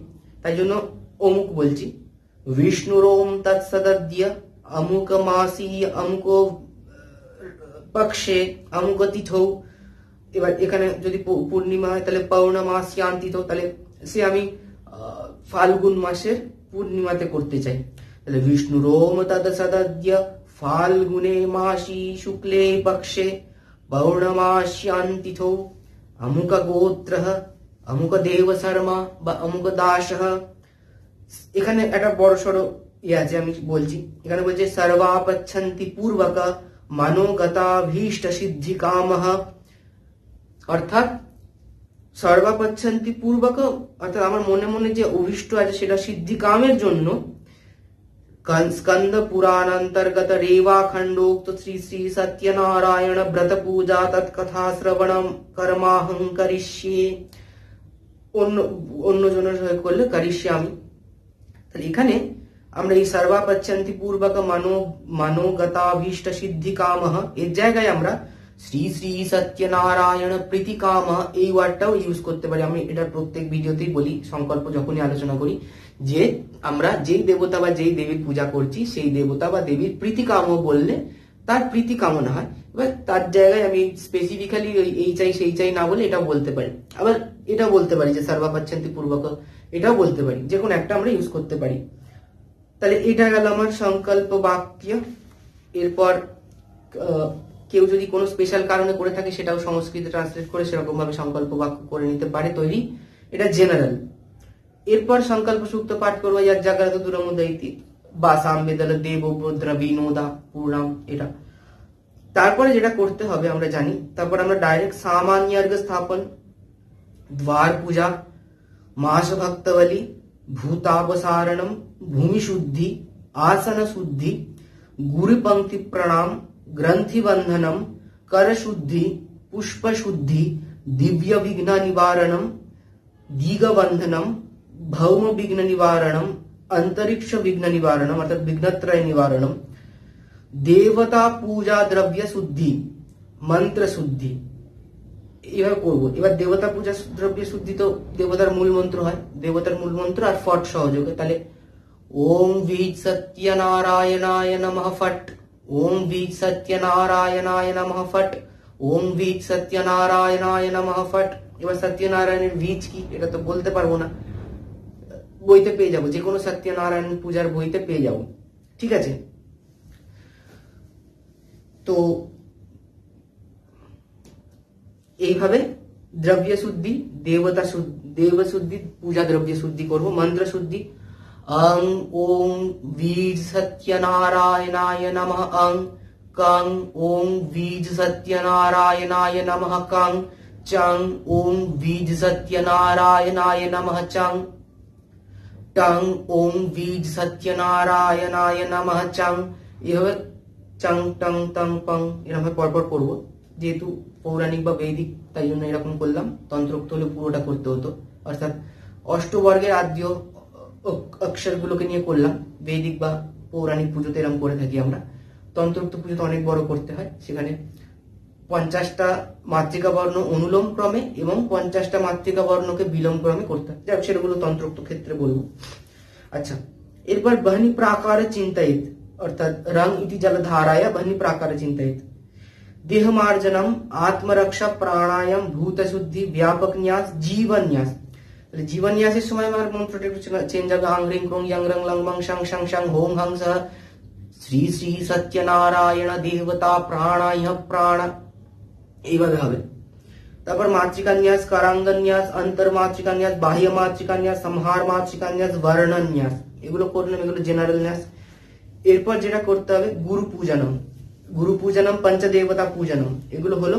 তাই জন্য অমুক বলছি। বিষ্ণুরোম তৎসদদ্য অমুক মাসি অমুক পক্ষে অমুক তিথৌ। এবার এখানে যদি পূর্ণিমা হয় তাহলে পৌর্ণমাস্যান্তিত, তাহলে সে আমি ফাল্গুন মাসের পূর্ণিমাতে করতে চাই, তাহলে বিষ্ণুরোম তৎসদদ্য ফাল্গুনে মাসি শুক্লে পক্ষে পৌর্ণমাস্যান্তিথৌ অমুক গোত্র অমুক দেব শর্মা বা অমুক দাস। এখানে একটা বড় সড়ো আছে, আমি বলছি। এখানে বলছে সর্বাপচ্ছন্তি পূর্বক মনোগতাভীষ্ট সিদ্ধি কামঃ। অর্থাৎ সর্বাপচ্ছন্তি পূর্বক, অর্থাৎ আমার মনে মনে যে অভিষ্ট আছে সেটা সিদ্ধি কামের জন্য স্কন্দ পুরাণান্তর্গত রেবাখণ্ডোক্ত শ্রী শ্রী সত্যনারায়ণ ব্রত পূজা তৎকথা শ্রবণম কর্মাহং করিষ্যে। অন্য জনের হয়ে করলে করিষ্যামি। তাহলে এখানে আমরা এই সর্বাপচ্ছন্তি পূর্বক মনোগতাভীষ্ট সিদ্ধি কামঃ এর জায়গায় আমরা শ্রী শ্রী সত্যনারায়ণ প্রীতি কাম এই ওয়ার্ডটাও ইউজ করতে পারি। আমি এটা প্রত্যেক ভিডিওতেই বলি, সংকল্প যখনই আলোচনা করি, যে আমরা যেই দেবতা বা যেই দেবীর পূজা করছি সেই দেবতা বা দেবীর প্রীতি কাম বললে তার প্রীতি কামনা হয়। এবার তার জায়গায় আমি স্পেসিফিক্যালি এই চাই সেই চাই না বলে এটা বলতে পারি। আবার এটা বলতে পারি যে সর্বাপচ্ছন্তি পূর্বক, এটাও বলতে পারি, যে কোনো একটা আমরা ইউজ করতে পারি। তাহলে এটা গেল আমার সংকল্প বাক্য। এরপর কেউ যদি কোনো স্পেশাল কারণে করে থাকে সেটাও সংস্কৃতে ট্রান্সলেট করে সেরকম ভাবে সংকল্প বাক্য করে নিতে পারে তৈরি, এটা জেনারেল। এরপর সংকল্প সূক্ত পাঠ করবো যার জাগ্রত দূরমুদৈতি বা সামবেদল দেব ভদ্র বিনোদা পূর্ণাম, এটা। তারপরে যেটা করতে হবে আমরা জানি, তারপর আমরা ডাইরেক্ট সামান্যার্ঘ স্থাপন, দ্বার পূজা, মাস ভক্তবলি, ভূতাপসারণম, ভূমি শুদ্ধি, আসন শুদ্ধি, গুরু पंक्ति प्रणाम, ग्रंथि बंधनम, कर शुद्धि, पुष्प शुद्धि, दिव्य विघ्न निवारणम, दीग बंधनम, भौम विघ्न निवारणम, अंतरिक्ष विघ्न निवारणम अर्थात विघ्नत्रय निवारणम, देवता पूजा द्रव्य शुद्धि, मंत्र शुद्धि। এবার করবো। এবার দেবতা পূজা দ্রব্য শুদ্ধি তো দেবতার মূল মন্ত্র হয়, দেবতার মূল মন্ত্র আর ফট সহযোগে, তাহলে ओम बीज सत्यनारायणाय नमः फट। ओम बीज सत्यनारायणाय नमः फट। ओम बीज सत्यनारायणाय नमः फट। এবার সত্যনারায়ণের বীজ কি এটা তো বলতে পারবো না, বইতে পেয়ে যাবো, যে কোনো সত্যনারায়ণ পূজার বইতে পেয়ে যাবো, ঠিক আছে। তো এইভাবে দ্রব্য শুদ্ধি, দেবতা শুদ্ধি, দেব শুদ্ধি, পূজা দ্রব্য শুদ্ধি করব। মন্ত্র শুদ্ধি অং ওং বীজ সত্যনারায়ণায় নমঃ অং কং ওং বীজ সত্যনারায়ণায় নমঃ কং চং ওং বীজ সত্যনারায়ণায় নমঃ চং টং ওং বীজ সত্যনারায়ণায় নমঃ চং। এভাবে চং টং টং পং এরকম পরপর করবো, যেহেতু পৌরাণিক বা বৈদিক তাই জন্য এরকম করলাম। তন্ত্রোক্ত হলে পুরোটা করতে হতো, অর্থাৎ অষ্টবর্গের আদ্য অক্ষরগুলোকে নিয়ে করলাম। বৈদিক বা পৌরাণিক পুজোতে এরকম করে থাকি আমরা। তন্ত্রোক্ত পুজোতে অনেক বড় করতে হয়, সেখানে 50টা মাতৃকা বর্ণ অনুলোম ক্রমে এবং 50টা মাতৃকা বর্ণকে বিলোম ক্রমে করতে হয়। যাক, সেগুলো তন্ত্রোক্ত ক্ষেত্রে বলবো। আচ্ছা, এরপর বহনি প্রাকারে চিন্তায়িত, অর্থাৎ রং ইতি জলধারায় বহনি প্রাকারে চিন্তায়িত। দেহমার্জনম, আত্মরক্ষা, প্রাণায়াম, ভূত শুদ্ধি, ব্যাপক ন্যাস, জীবন ন্যাস। জীবন ন্যাসের সময় আমার মন্ত্রটা একটু চেঞ্জ হবে। আং রিং ক্রং ইয়াং রং লং বং শং শং শং হোং হং সহ শ্রী শ্রী সত্যনারায়ণ দেবতা প্রাণায় প্রাণ, এইভাবে হবে। তারপর মাতৃকান্যাস, কারাঙ্গন্যাস, অন্তর্মাতৃকান্যাস, বাহ্য মাতৃকান্যাস, সংহার মাতৃকান্যাস, বর্ণন্যাস, এগুলো করলাম, এগুলো জেনারেল ন্যাস। এরপর যেটা করতে হবে গুরু পূজনম, গুরু পূজনম, পঞ্চদেবতা পূজনম, এগুলো হলো।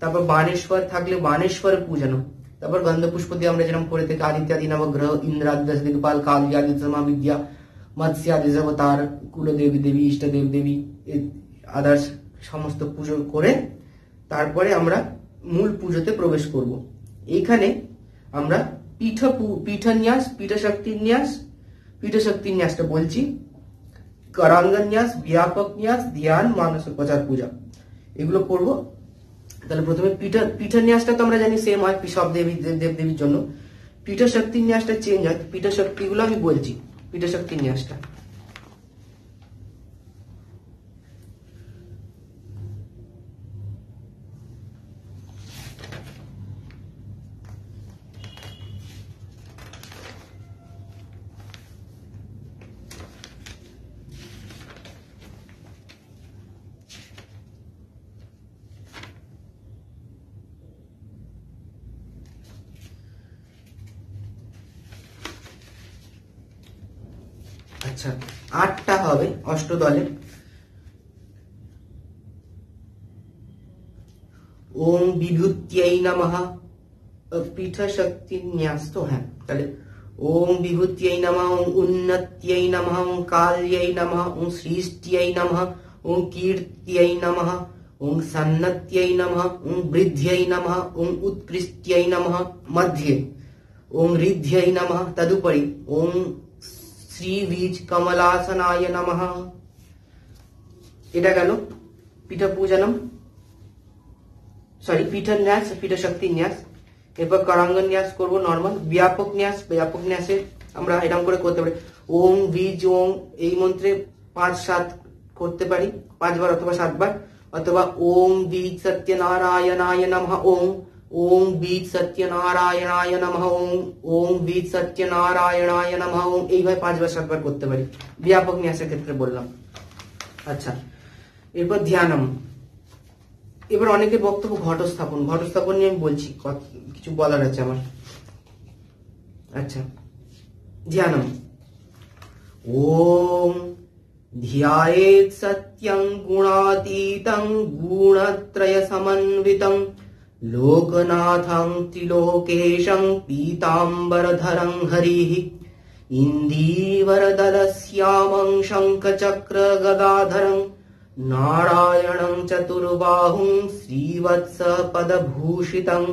তারপর বানেশ্বর থাকলে বানেশ্বর পূজনম। তারপর গন্ধ পুষ্প দিয়ে আমরা যেরকম করে থাকি আদিত্যাদি নবগ্রহ, ইন্দ্রাদি, দশ দিগপাল, কালিয়াদি, সমা বিদ্যা, মৎস্যাদি অবতার, কুলদেবী দেবী, ইষ্টদেব দেবী, আদার্স সমস্ত পুজো করে তারপরে আমরা মূল পুজোতে প্রবেশ করব। এইখানে আমরা পীঠন্যাস, পীঠশক্তি ন্যাসটা বলছি, करांगन्यास, व्यापक न्यास, ध्यान, मानसोपचार पूजा, এগুলো করব। তাহলে প্রথমে পীঠন্যাসটা তো আমরা জানি সেম হয় সব দেবী দেবদেবীর জন্য। পীঠশক্তি ন্যাসটা চেঞ্জ হয়। পীঠশক্তি গুলো আমি বলছি। পীঠশক্তি ন্যাসটা আচ্ছা 8টা হবে অষ্টদলে। ওম বিভূত্यै নমঃ, পীঠশক্তি ন্যাস তো হ্যাঁ, তাহলে ওম বিভূত্यै নমঃ, ওম উন্নত্यै নমঃ, ওম কাল্যৈ নমঃ, ওম সৃষ্টিयै নমঃ, ওম কীর্ত্यै নমঃ, ওম সন্নত্यै নমঃ, ওম বৃদ্ধ্यै নমঃ, ওম উৎকৃষ্ট্यै নমঃ, মধ্যে ওম ঋদ্ধ্यै নমঃ, তদুপরি ওম শ্রী বীজ কমলাসনায় নমঃ। এটা গেল পীঠ পূজনম, সরি পীঠন্যাস, পীঠশক্তি ন্যাস। এরপর करांग ন্যাস করবো নর্মাল। ব্যাপক ন্যাস, ব্যাপক ন্যাসে আমরা এরকম করে করতে পারি ওম বীজ ওম, এই মন্ত্রে 5-7 করতে পারি, 5 বার অথবা 7 বার, অথবা ওম বীজ সত্যনারায়ণায় নমঃ ওম, ওম বীজ সত্যনারায়ণায় নমঃ ওম, ওম বীজ সত্যনারায়ণায় নমঃ ওম, এইভাবে 5 বার 7 বার করতে পারি ব্যাপক ন্যাসের ক্ষেত্রে বললাম। আচ্ছা, এরপর ধ্যানম। এবার অনেকের বক্তব্য ঘটস্থাপন, ঘটস্থাপন নিয়ে আমি বলছি, কিছু বলার আছে আমার। আচ্ছা, ধ্যানম। ওম ধ্যায়েৎ সত্যং গুণাতীতং গুণত্রয় সমন্বিতং লোকনাথং ত্রিলোকেশং পীতাম্বরধরং হরিঃ ইন্দীবরদলশ্যামং শঙ্খচক্র গদাধরং নারায়ণং চতুর্বাহুং শ্রীবৎস পদভূষিতং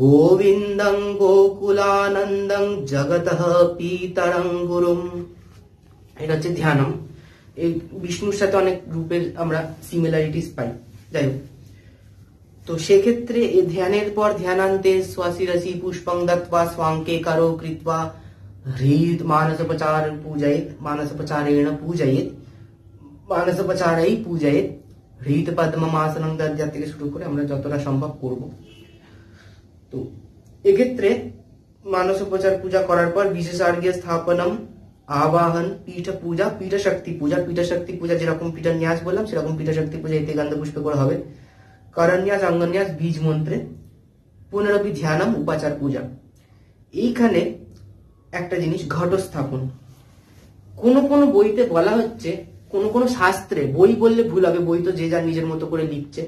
গোবিন্দং গোকুলানন্দং জগতঃ পিতরং গুরুম। এটা হচ্ছে ধ্যানম। এই বিষ্ণুর সাথে অনেক রূপের আমরা সিমিলারিটিস পাই। যাই হোক, তো সেক্ষেত্রে এই ধ্যানের পর ধ্যানান্তে স্বাশিরসি পুষ্পং দত্ত্বা স্বাঙ্কে কারো কৃত্বা ह्रीत मानसोपचार पूजयेत, मानसोपचारेण पूजयेत, মানসোপচারেই পূজয়েত, হৃত পদ্মমাসনং দদ্যাৎ থেকে শুরু করে আমরা যতটা সম্ভব করব। তো এক্ষেত্রে মানসোপচার পূজা করার পর বিশেষার্ঘ্য স্থাপনম, আবাহন, পীঠ পূজা, পীঠ শক্তি পূজা, পীঠ শক্তি পূজা যেরকম পীঠান্যাস বললাম সেরকম পীঠ শক্তি পূজা এতে গন্ধ পুষ্পে করে হবে। করন্যাস অঙ্গন্যাস বীজ মন্ত্রে, পুনরপি ধ্যানম, উপাচার পূজা। এইখানে একটা জিনিস, ঘট স্থাপন। কোন কোন বইতে বলা হচ্ছে, কোন কোন শাস্ত্রে, বই বললে ভুল হবে, বই তো যে যার নিজের মতো করে লিখছে,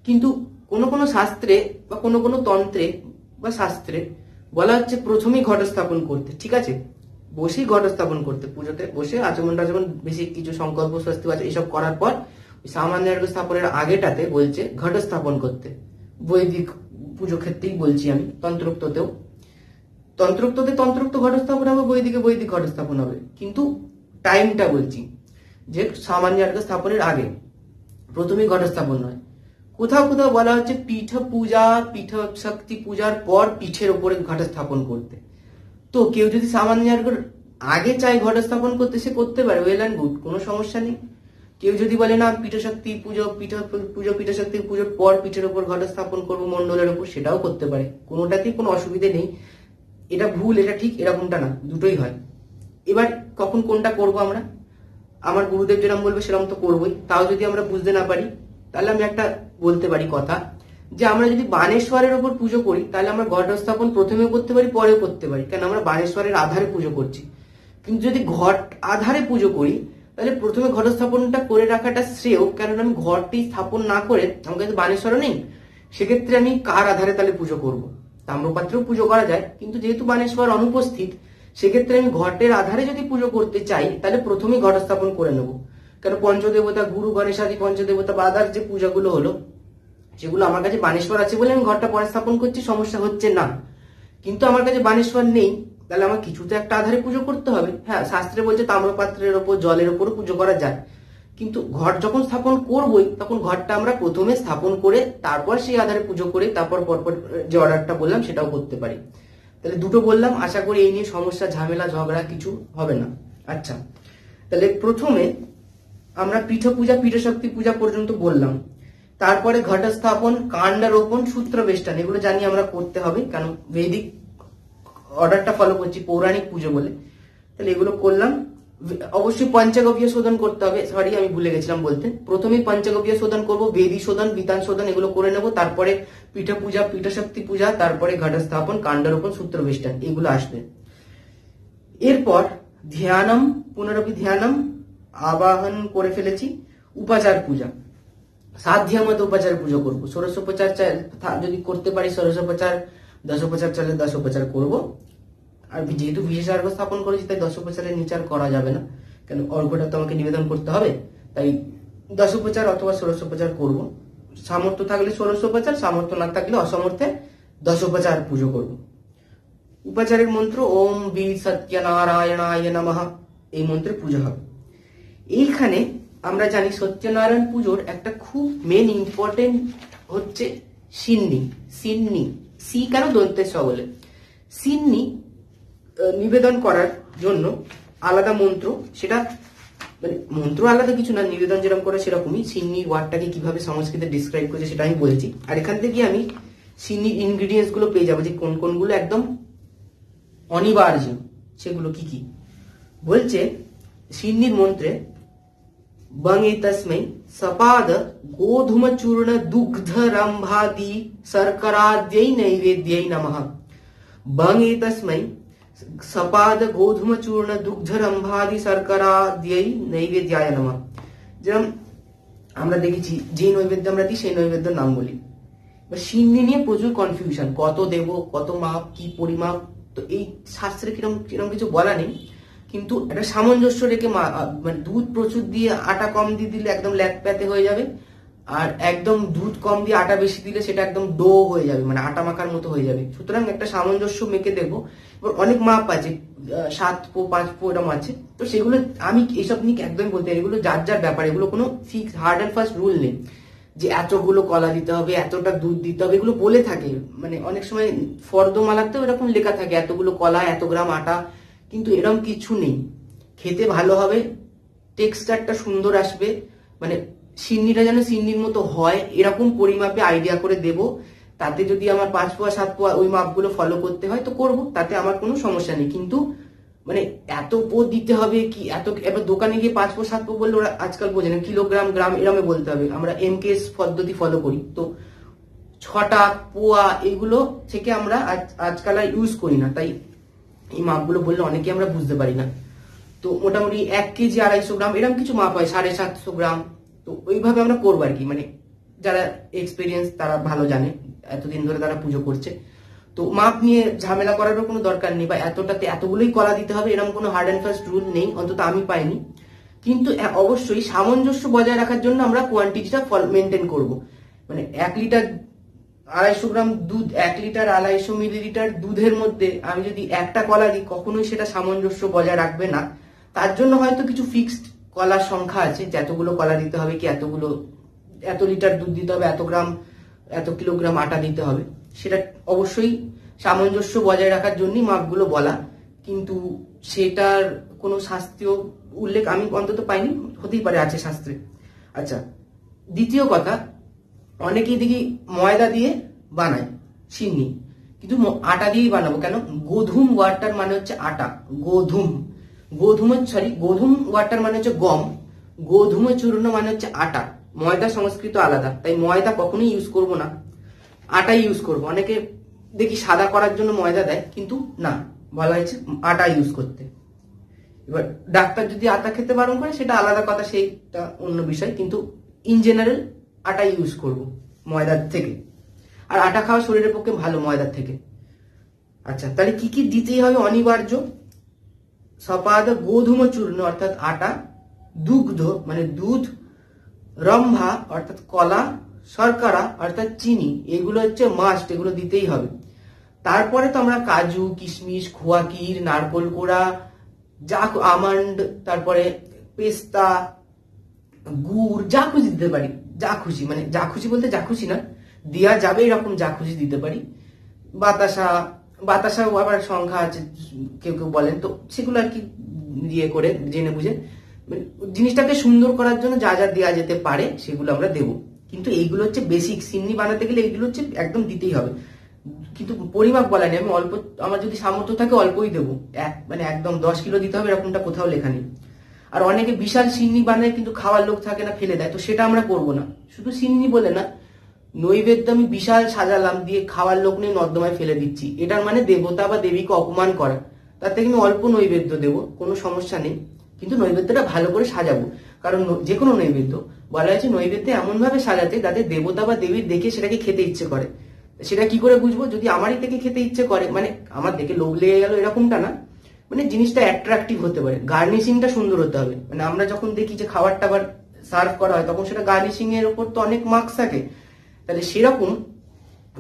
কিন্তু কোন কোন শাস্ত্রে বা কোন কোন তন্ত্রে বা শাস্ত্রে বলা হচ্ছে প্রথমেই ঘট স্থাপন করতে। ঠিক আছে, বসেই ঘট স্থাপন করতে, পুজোতে বসে আচমন টাচমন বেশি কিছু সংকল্প স্বস্তি আছে এইসব করার পর সামান্য স্থাপনের আগেটাতে বলছে ঘট স্থাপন করতে। বৈদিক পুজো ক্ষেত্রেই বলছি আমি, তন্ত্রোক্ততেও, তন্ত্রোক্ততে তন্ত্রোক্ত ঘট স্থাপন হবে, বৈদিকে বৈদিক ঘট স্থাপন হবে, কিন্তু টাইমটা বলছি যে সামান্য স্থাপনের আগে, প্রথমেই ঘট স্থাপন নয়। কোথাও কোথাও বলা হচ্ছে পীঠ পূজা, পীঠ শক্তি পূজার পর পীঠের উপরে ঘট স্থাপন করতে। তো কেউ যদি সামান্য আগে চায় ঘট স্থাপন করতে, সে করতে পারে, ওয়েল অ্যান্ড গুড, কোনো সমস্যা নেই। কেউ যদি বলে না পীঠ শক্তি পুজো, পীঠ শক্তির পুজোর পর পীঠের উপর ঘট স্থাপন করবো মন্ডলের উপর, সেটাও করতে পারে, কোনোটাতেই কোনো অসুবিধে নেই। এটা ভুল এটা ঠিক এরকমটা না, দুটোই হয়। এবার কখন কোনটা করব আমরা, আমার গুরুদেব যেরকম বলবে সেরকম তো করবোই। তাও যদি আমরা বুঝতে না পারি, তাহলে আমি একটা বলতে পারি কথা, যে আমরা যদি বানেশ্বরের উপর পুজো করি তাহলে আমরা ঘট স্থাপন প্রথমেও করতে পারি, পরেও করতে পারি, কেন আমরা বানেশ্বরের আধারে পুজো করছি। কিন্তু যদি ঘট আধারে পুজো করি তাহলে প্রথমে ঘট স্থাপনটা করে রাখাটা শ্রেয়, কারণ আমি ঘরটি স্থাপন না করে, আমার কাছে বানেশ্বরও নেই, সেক্ষেত্রে আমি কার আধারে তাহলে পুজো করব? তাম্রপাত্রেও পুজো করা যায়, কিন্তু যেহেতু বানেশ্বর অনুপস্থিত, সেক্ষেত্রে আমি ঘটের আধারে যদি পুজো করতে চাই তাহলে প্রথমেই ঘট স্থাপন করে নেব। কেন পঞ্চদেবতা, গুরু গণেশ আদি পঞ্চদেবতা বা আদার যে পূজাগুলো হলো, সেগুলো আমার কাছে বানেশ্বর আছে বলে আমি ঘরটা পরে স্থাপন করছি, সমস্যা হচ্ছে না। কিন্তু আমার কাছে বানেশ্বর নেই, তাহলে আমার কিছু তো একটা আধারে পুজো করতে হবে। হ্যাঁ, শাস্ত্রে বলছে তাম্রপাত্রের ওপর, জলের ওপরও পুজো করা যায়, কিন্তু ঘট যখন স্থাপন করবই তখন ঘরটা আমরা প্রথমে স্থাপন করে তারপর সেই আধারে পুজো করে তারপর পরপর যে অর্ডারটা বললাম সেটাও করতে পারি। তাহলে দুটো বললাম, আশা করি এই নিয়ে সমস্যা, ঝামেলা, ঝগড়া কিছু হবে না। আচ্ছা, তাহলে প্রথমে আমরা পীঠ পূজা, পীঠ শক্তি পূজা পর্যন্ত বললাম। তারপরে ঘট স্থাপন, কাণ্ডারোপণ, সূত্র বেষ্টন, এগুলো জানি আমরা করতে হবে, কারণ বৈদিক অর্ডারটা ফলো করছি, পৌরাণিক পুজো বলে। তাহলে এগুলো করলাম। অবশ্যই পঞ্চগব্য শোধন করতে হবে, সরি আমি ভুলে গেছিলাম বলতে, প্রথমেই পঞ্চগব্য শোধন করবো, বেদি শোধন, বিতান শোধন এগুলো করে নেবো, তারপরে পীঠ পূজা, পীঠ শক্তি পূজা, তারপরে ঘট স্থাপন, কাণ্ডারোপণ, সূত্র বেষ্টন এগুলো আসবে। এরপর ধ্যানম, পুনরপি ধ্যানম, আবাহন করে ফেলেছি, উপাচার পূজা, সাধ্য মতো উপাচার পুজো করবো। ষোড়শোপচার যদি করতে পারি ষোড়শোপচার, দশোপচার চলে দশোপচার করবো। আর যেহেতু বিশেষার্ঘ স্থাপন করেছি তাই দশোপচারের নিচে আর করা যাবে না, কেন অর্ঘ্যটা তো আমাকে নিবেদন করতে হবে, তাই দশোপচার অথবা ষোড়শোপচার করবো। সামর্থ্য থাকলে ষোড়শোপচার, সামর্থ্য না থাকলে অসমর্থে দশোপচার পুজো করব। উপাচারের মন্ত্র ওম বীর সত্যনারায়ণায় নমঃ, এই মন্ত্রে পুজো হবে। এইখানে আমরা জানি সত্যনারায়ণ পুজোর একটা খুব মেন ইম্পর্টেন্ট হচ্ছে সিন্নি, সিন্নি, সি কেন দন্তের বলে, সিন্নি নিবেদন করার জন্য আলাদা মন্ত্র, সেটা মানে মন্ত্র আলাদা কিছু না, নিবেদন যেরকম করে সেরকমই। সিন্নির ওয়ার্ডটাকে কিভাবে সংস্কৃতে ডিসক্রাইব করছে সেটা আমি বলছি, আর এখান থেকে আমি সিন্নির ইনগ্রিডিয়েন্টস গুলো পেয়ে যাবো, যে কোন কোনগুলো একদম অনিবার্য, সেগুলো কি কি বলছে। সিন্নির মন্ত্রে বঙে তস্मै সপাদ গোধূম চূর্ণ দুগ্ধ রম্ভাদি শর্করাদ্यै নৈবেদ্যৈ নমঃ। বঙে তস্मै সপাদ গোধূম চূর্ণ দুগ্ধ রম্ভাদি শর্করাদ্यै নৈবেদ্যায় নমঃ। যেরকম আমরা দেখেছি যে নৈবেদ্য আমরা দিই সেই নৈবেদ্যের নাম বলি। সিন্নি নিয়ে প্রচুর কনফিউশন, কত দেব, কত মাপ, কি পরিমাপ, তো এই শাস্ত্রে কিরকম কিরকম কিছু বলা নেই, কিন্তু একটা সামঞ্জস্য রেখে মানে দুধ প্রচুর দিয়ে আটা কম দিয়ে দিলে একদম ল্যাকপ্যাতে হয়ে যাবে, আর একদম দুধ কম দিয়ে আটা বেশি দিলে সেটা একদম ডো হয়ে যাবে, মানে আটা মাখার মতো হয়ে যাবে। সুতরাং একটা সামঞ্জস্য মেখে দেখবো। এবার অনেক মাপ আছে, 7 পো 5 পো এরকম আছে, তো সেগুলো আমি এইসব নিয়ে একদমই বলতে পারি, এগুলো যার যার ব্যাপার, এগুলো কোনো fix hard and fast rule নেই যে এতগুলো কলা দিতে হবে, এতটা দুধ দিতে হবে, এগুলো বলে থাকে। মানে অনেক সময় ফর্দমালাতেও এরকম লেখা থাকে এতগুলো কলা, এত গ্রাম আটা, কিন্তু এরকম কিছু নেই। খেতে ভালো হবে, টেক্সচারটা সুন্দর আসবে, মানে সিন্নিটা যেন সিন্নির মতো হয় এরকম পরিমাপে আইডিয়া করে দেব। তাতে যদি আমার 5 পোয়া 7 পোয়া ওই মাপগুলো ফলো করতে হয় তো করব, তাতে আমার কোনো সমস্যা নেই। কিন্তু মানে এত পো দিতে হবে কি, এত এবার দোকানে গিয়ে 5 পো 7 পো বললে ওরা আজকাল বোঝে না, কিলোগ্রাম গ্রাম এরমে বলতে হবে। আমরা এমকেএস পদ্ধতি ফলো করি, তো ছটা পোয়া এগুলো থেকে আমরা আজকাল আর ইউজ করি না, তাই এই মাপগুলো বললে অনেকে আমরা বুঝতে পারি না। তো মোটামুটি 1 কেজি 250 গ্রাম এরকম কিছু মাপ হয়, 750 গ্রাম। তো ওইভাবে আমরা করবো আর কি, মানে যারা এক্সপিরিয়েন্স তারা ভালো জানে, এতদিন ধরে তারা পুজো করছে। তো মাপ নিয়ে ঝামেলা করারও কোনো দরকার নেই, বা এতটাতে এতগুলোই কলা দিতে হবে এরকম কোনো হার্ড অ্যান্ড ফাস্ট রুল নেই, অন্তত আমি পাইনি। কিন্তু অবশ্যই সামঞ্জস্য বজায় রাখার জন্য আমরা কোয়ান্টিটিটা মেনটেন করব। মানে 1 লিটার 250 গ্রাম দুধ, 1 লিটার 250 মিলিলিটার দুধের মধ্যে আমি যদি একটা কলা দিই, কখনোই সেটা সামঞ্জস্য বজায় রাখবে না। তার জন্য হয়তো কিছু ফিক্সড কলার সংখ্যা আছে, যতগুলো কলা দিতে হবে, কি এতগুলো, এত লিটার দুধ দিতে হবে, এত গ্রাম এত কিলোগ্রাম আটা দিতে হবে, সেটা অবশ্যই সামঞ্জস্য বজায় রাখার জন্যই মাপগুলো বলা। কিন্তু সেটার কোনো শাস্ত্রীয় উল্লেখ আমি অন্তত পাইনি, হতেই পারে আছে শাস্ত্রে। আচ্ছা, দ্বিতীয় কথা, অনেকেই দেখি ময়দা দিয়ে বানায় সিন্নি, কিন্তু আটা দিয়েই বানাবো কেন? গোধুম ওয়াটার মানে হচ্ছে আটা, গোধুম গোধুম ওয়াটার মানে হচ্ছে গম, গোধুম চূর্ণ মানে হচ্ছে আটা। ময়দা সংস্কৃত আলাদা, তাই ময়দা কখনোই ইউজ করব না, আটাই ইউজ করব। অনেকে দেখি সাদা করার জন্য ময়দা দেয়, কিন্তু না, বলা হয়েছে আটা ইউজ করতে। এবার ডাক্তার যদি আটা খেতে বারণ করে সেটা আলাদা কথা, সেইটা অন্য বিষয়, কিন্তু ইন জেনারেল আটা ইউজ করব ময়দার থেকে। আর আটা খাওয়া শরীরের পক্ষে ভালো ময়দার থেকে। আচ্ছা, তাহলে কি কি দিতেই হবে অনিবার্য? সপাদ গোধূম চূর্ণ অর্থাৎ আটা, দুগ্ধ মানে দুধ, রম্ভা অর্থাৎ কলা, শর্করা অর্থাৎ চিনি, এগুলো হচ্ছে মাস্ট, এগুলো দিতেই হবে। তারপরে তো আমরা কাজু, কিশমিশ, খোয়া ক্ষীর, নারকোল কোড়া, যা আমন্ড, তারপরে পেস্তা, গুড়, যা খুশি দিতে পারি, যা খুশি, মানে যা খুশি বলতে যা খুশি না, দেওয়া যাবে এরকম যা খুশি দিতে পারি। বাতাসাও আবার সংখ্যা আছে, কেউ কেউ বলেন, তো সেগুলো আর কি ইয়ে করে জেনে বুঝে, মানে জিনিসটাকে সুন্দর করার জন্য যা যা দেওয়া যেতে পারে সেগুলো আমরা দেবো। কিন্তু এইগুলো হচ্ছে বেসিক, সিন্নি বানাতে গেলে এইগুলো হচ্ছে একদম দিতেই হবে। কিন্তু পরিমাপ বলা নেই, আমি অল্প, আমার যদি সামর্থ্য থাকে অল্পই দেবো, মানে একদম 10 কিলো দিতে হবে এরকমটা কোথাও লেখা নেই। আর অনেকে বিশাল সিন্নি বানায় কিন্তু খাওয়ার লোক থাকে না, ফেলে দেয়, তো সেটা আমরা করবো না। শুধু সিন্নি বলে না, নৈবেদ্য আমি বিশাল সাজালাম, দিয়ে খাওয়ার লোক নেই, নর্দমায় ফেলে দিচ্ছি, এটার মানে দেবতা বা দেবীকে অপমান করা। তার থেকে আমি অল্প নৈবেদ্য দেবো, কোনো সমস্যা নেই, কিন্তু নৈবেদ্যটা ভালো করে সাজাবো। কারণ যে কোনো নৈবেদ্য বলা হয়েছে নৈবেদ্য এমন ভাবে সাজাতে যাতে দেবতা বা দেবীর দেখে সেটাকে খেতে ইচ্ছে করে। সেটা কি করে বুঝবো? যদি আমারই থেকে খেতে ইচ্ছে করে, মানে আমার দেখে লোভ লেগে গেল এরকমটা না, মানে জিনিসটা অ্যাট্রাকটিভ হতে পারে, গার্নিশিংটা সুন্দর হতে হবে। মানে আমরা যখন দেখি যে খাবার টাবার সার্ভ করা হয়, তখন সেটা গার্নিশিং এর উপর তো অনেক মার্কস থাকে। তাহলে সেরকম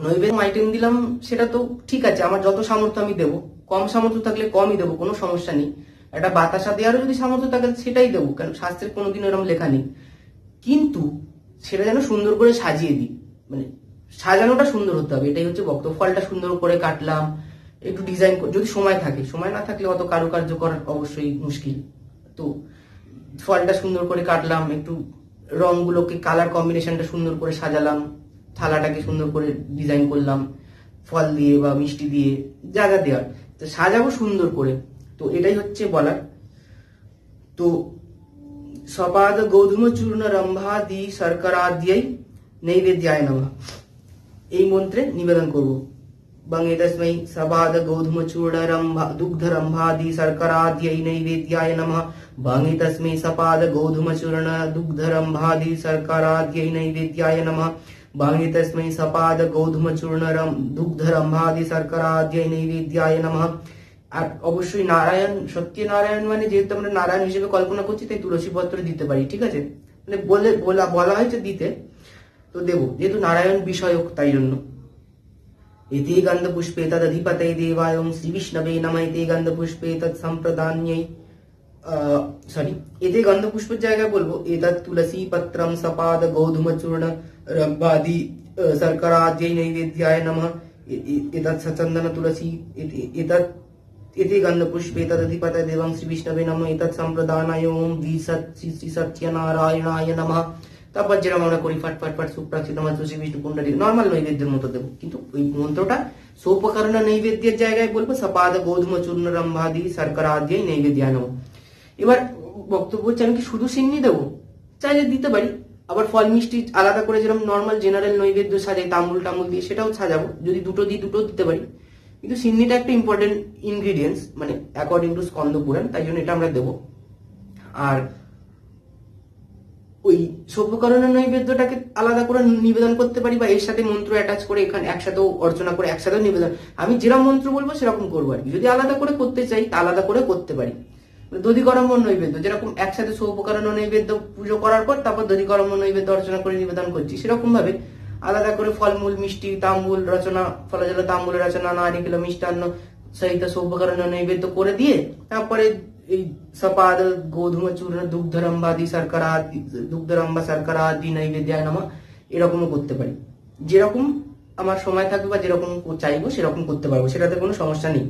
নৈবেদ্য আইটেম দিলাম, সেটা তো ঠিক আছে, আমার যত সামর্থ্য আমি দেবো, কম সামর্থ্য থাকলে কমই দেবো, কোনো সমস্যা নেই। একটা বাতাসা দেওয়ারও যদি সামর্থ্য থাকে সেটাই দেবো, কারণ শাস্ত্রের কোনোদিন এরকম লেখা নেই। কিন্তু সেটা যেন সুন্দর করে সাজিয়ে দিই, মানে সাজানোটা সুন্দর হতে হবে, এটাই হচ্ছে বক্তব্য। ফলটা সুন্দর করে কাটলাম, একটু ডিজাইন, যদি সময় থাকে, সময় না থাকলে অত কারুকার্য করা অবশ্যই মুশকিল। তো ফলটা সুন্দর করে কাটলাম, একটু রংগুলোকে কালার কম্বিনেশনটা সুন্দর করে সাজালাম, থালাটাকে সুন্দর করে ডিজাইন করলাম ফল দিয়ে বা মিষ্টি দিয়ে, যা যা দেওয়ার, তো সাজাবো সুন্দর করে। তো এটাই হচ্ছে বলার। তো সপাদ গৌধুম চূর্ণ রম্ভাদি শর্করাদ্যৈ নৈবেদ্যায় নমঃ, এই মন্ত্রে নিবেদন করব। বঙ্গে তস্मै সপাদ গৌধুম চূর্ণ দুগ্ধ রম্ভাদি শর্করাদ্যৈ নৈবেদ্যায় নমঃ, বঙ্গে তস্मै সপাদ গৌধুম চূর্ণ দুগ্ধ রম্ভাদি শর্করাদ্যৈ নৈবেদ্যায় নমঃ, বঙ্গে তস্मै সপাদ গৌধুম চূর্ণ দুগ্ধ রম্ভাদি শর্করাদ্যৈ নৈবেদ্যায় নমঃ। আর অবশ্যই নারায়ণ, সত্যনারায়ণ মানে যেহেতু আমরা নারায়ণ হিসেবে কল্পনা করছি, তাই তুলসী পত্র দিতে পারি, ঠিক আছে, মানে বলা হয়েছে দিতে, তো দেবো, যেহেতু নারায়ণ বিষয়ক তাই জন্য। এতে গন্ধ পুষ্পে তদধিপতয়ে দেবায় শ্রী বিষ্ণবে নমঃ, এতে গন্ধ পুষ্পে তৎ সম্প্রদান্যৈ, সরি, এতে গন্ধ পুষ্পের জায়গায় বলবো এতৎ তুলসী পত্রম সপাদ গৌধুম চূর্ণ রব্বাদি শর্করাদ্যৈ নৈবেদ্যায় নমঃ, এতৎ সচন্দন তুলসী, इति गंधपुष्पे तदधिपतये देवं श्री विष्णवे नमः एतत् संप्रदानाय ओम श्री সত্যনারায়ণায় নমঃ। তারপর যেরকম আমরা করি ফট ফট ফট সুপ্রাচিত মাত্র শ্রী বিষ্ণু পুণ্ডরী নর্মাল নৈবেদ্যের মতো দেবো, কিন্তু ওই মন্ত্রটা সোপকরণ নৈবেদ্যের জায়গায় বলবো সপাদ গোধূম চূর্ণ রম্ভাদি শর্করাদ্যৈ নৈবেদ্যায় নমঃ। এবার বক্তব্য হচ্ছে আমি কি শুধু সিন্নি দেবো? চাইলে দিতে পারি। আবার ফল মিষ্টি আলাদা করে যেরকম নর্মাল জেনারেল নৈবেদ্য সাজাই তাম্বুল টাম্বুল দিয়ে সেটাও সাজাবো, যদি দুটো দিই দুটো দিতে পারি। কিন্তু সিন্নিটা একটা ইম্পর্টেন্ট ইনগ্রিডিয়েন্টস, মানে অ্যাকর্ডিং টু স্কন্দ পুরাণ, তাই জন্য এটা আমরা দেবো। আর ওই সভ্যকরণের নৈবেদ্যটাকে আলাদা করে নিবেদন করতে পারি, বা এর সাথে মন্ত্র অ্যাটাচ করে এখানে একসাথেও অর্চনা করে একসাথেও নিবেদন, আমি যেরকম মন্ত্র বলবো সেরকম করবো আর কি। যদি আলাদা করে করতে চাই তা আলাদা করে করতে পারি। দধিকর্ম নৈবেদ্য যেরকম একসাথে সৌপকরণ নৈবেদ্য পুজো করার পর তারপর দধিকর্ম নৈবেদ্য অর্চনা করে নিবেদন করছি, সেরকম ভাবে আলাদা করে ফলমূল মিষ্টি তাম্বুল রচনা ফলজল তাম্বুল রচনা নারিকেল মিষ্টান্ন সহিত সৌপকরণ নৈবেদ্য করে দিয়ে তারপরে এই সপাদ গোধূম চূর্ণ দুগ্ধরম্বাদি শর্করা আদি নৈবেদ্যায় নমঃ এরকমও করতে পারি। যেরকম আমার সময় থাকবে বা যেরকম চাইবো সেরকম করতে পারবো, সেটাতে কোনো সমস্যা নেই।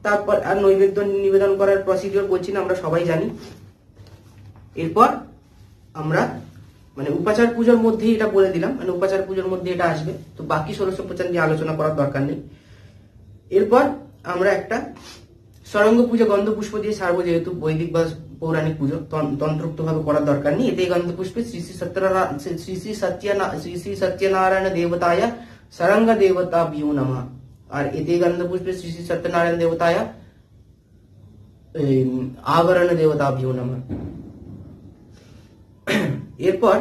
তারপর আর নৈবেদ্য নিবেদন করার প্রসিডিওর বলছি না, আমরা সবাই জানি। এরপর আমরা মানে উপাচার পুজোর মধ্যেই এটা বলে দিলাম, মানে উপাচার পুজোর মধ্যে এটা আসবে, তো বাকি ষোড়শোপচার নিয়ে আলোচনা করার দরকার নেই। এরপর আমরা একটা সরঙ্গ পুজো গন্ধ পুষ্প দিয়ে ছাড়বো, যেহেতু বৈদিক বা পৌরাণিক পুজো তন্ত্রোক্ত ভাবে করার দরকার নেই। এতে গন্ধ পুষ্পে শ্রী শ্রী সত্যনারায়ণ দেবতায় সরঙ্গ দেবতাভ্যো নমঃ। আর এতে গন্ধ পুষ্পে শ্রী শ্রী সত্যনারায়ণ দেবতায় আবরণ দেবতাভ্যো নমঃ। এরপর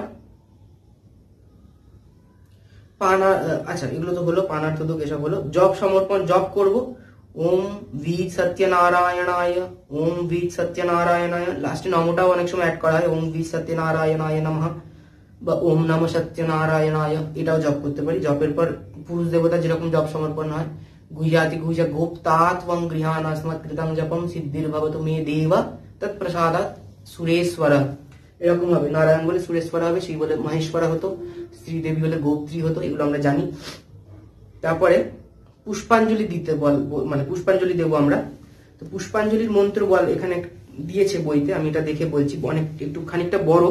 পানা, আচ্ছা এগুলো তো হলো পানার্থ দুঃখ, এসব হলো। জপ সমর্পণ, জপ করব ওম বীজ সত্যনারায়ণায়, ওম বীজ সত্যনারায়ণায়, লাস্টে নমটাও অনেক সময় অ্যাড করা হয়, ওম বীজ সত্যনারায়ণায় নমঃ বা ওম নম সত্যনারায়ণায়, এটাও জপ করতে পারি। জপের পর পুরুষ দেবতা যেরকম জপ সমর্পণ হয়, গুহ্যাতি গুহ্য গোপ্তাত্বং গৃহানাস্মৎ কৃতং জপম সিদ্ধির্ভবতু মে দেব তৎপ্রসাদাৎ সুরেশ্বর, এরকম হবে। নারায়ণ বলে সুরেশ্বর হবে, শিব বলে মহেশ্বর হতো, শ্রীদেবী হলে গোপ্ত্রী হতো, এগুলো আমরা জানি। তারপরে পুষ্পাঞ্জলি দিতে মানে পুষ্পাঞ্জলি দেবো আমরা। তো পুষ্পাঞ্জলির মন্ত্র বল এখানে দিয়েছে বইতে, আমি এটা দেখে বলছি, অনেক একটু খানিকটা বড়,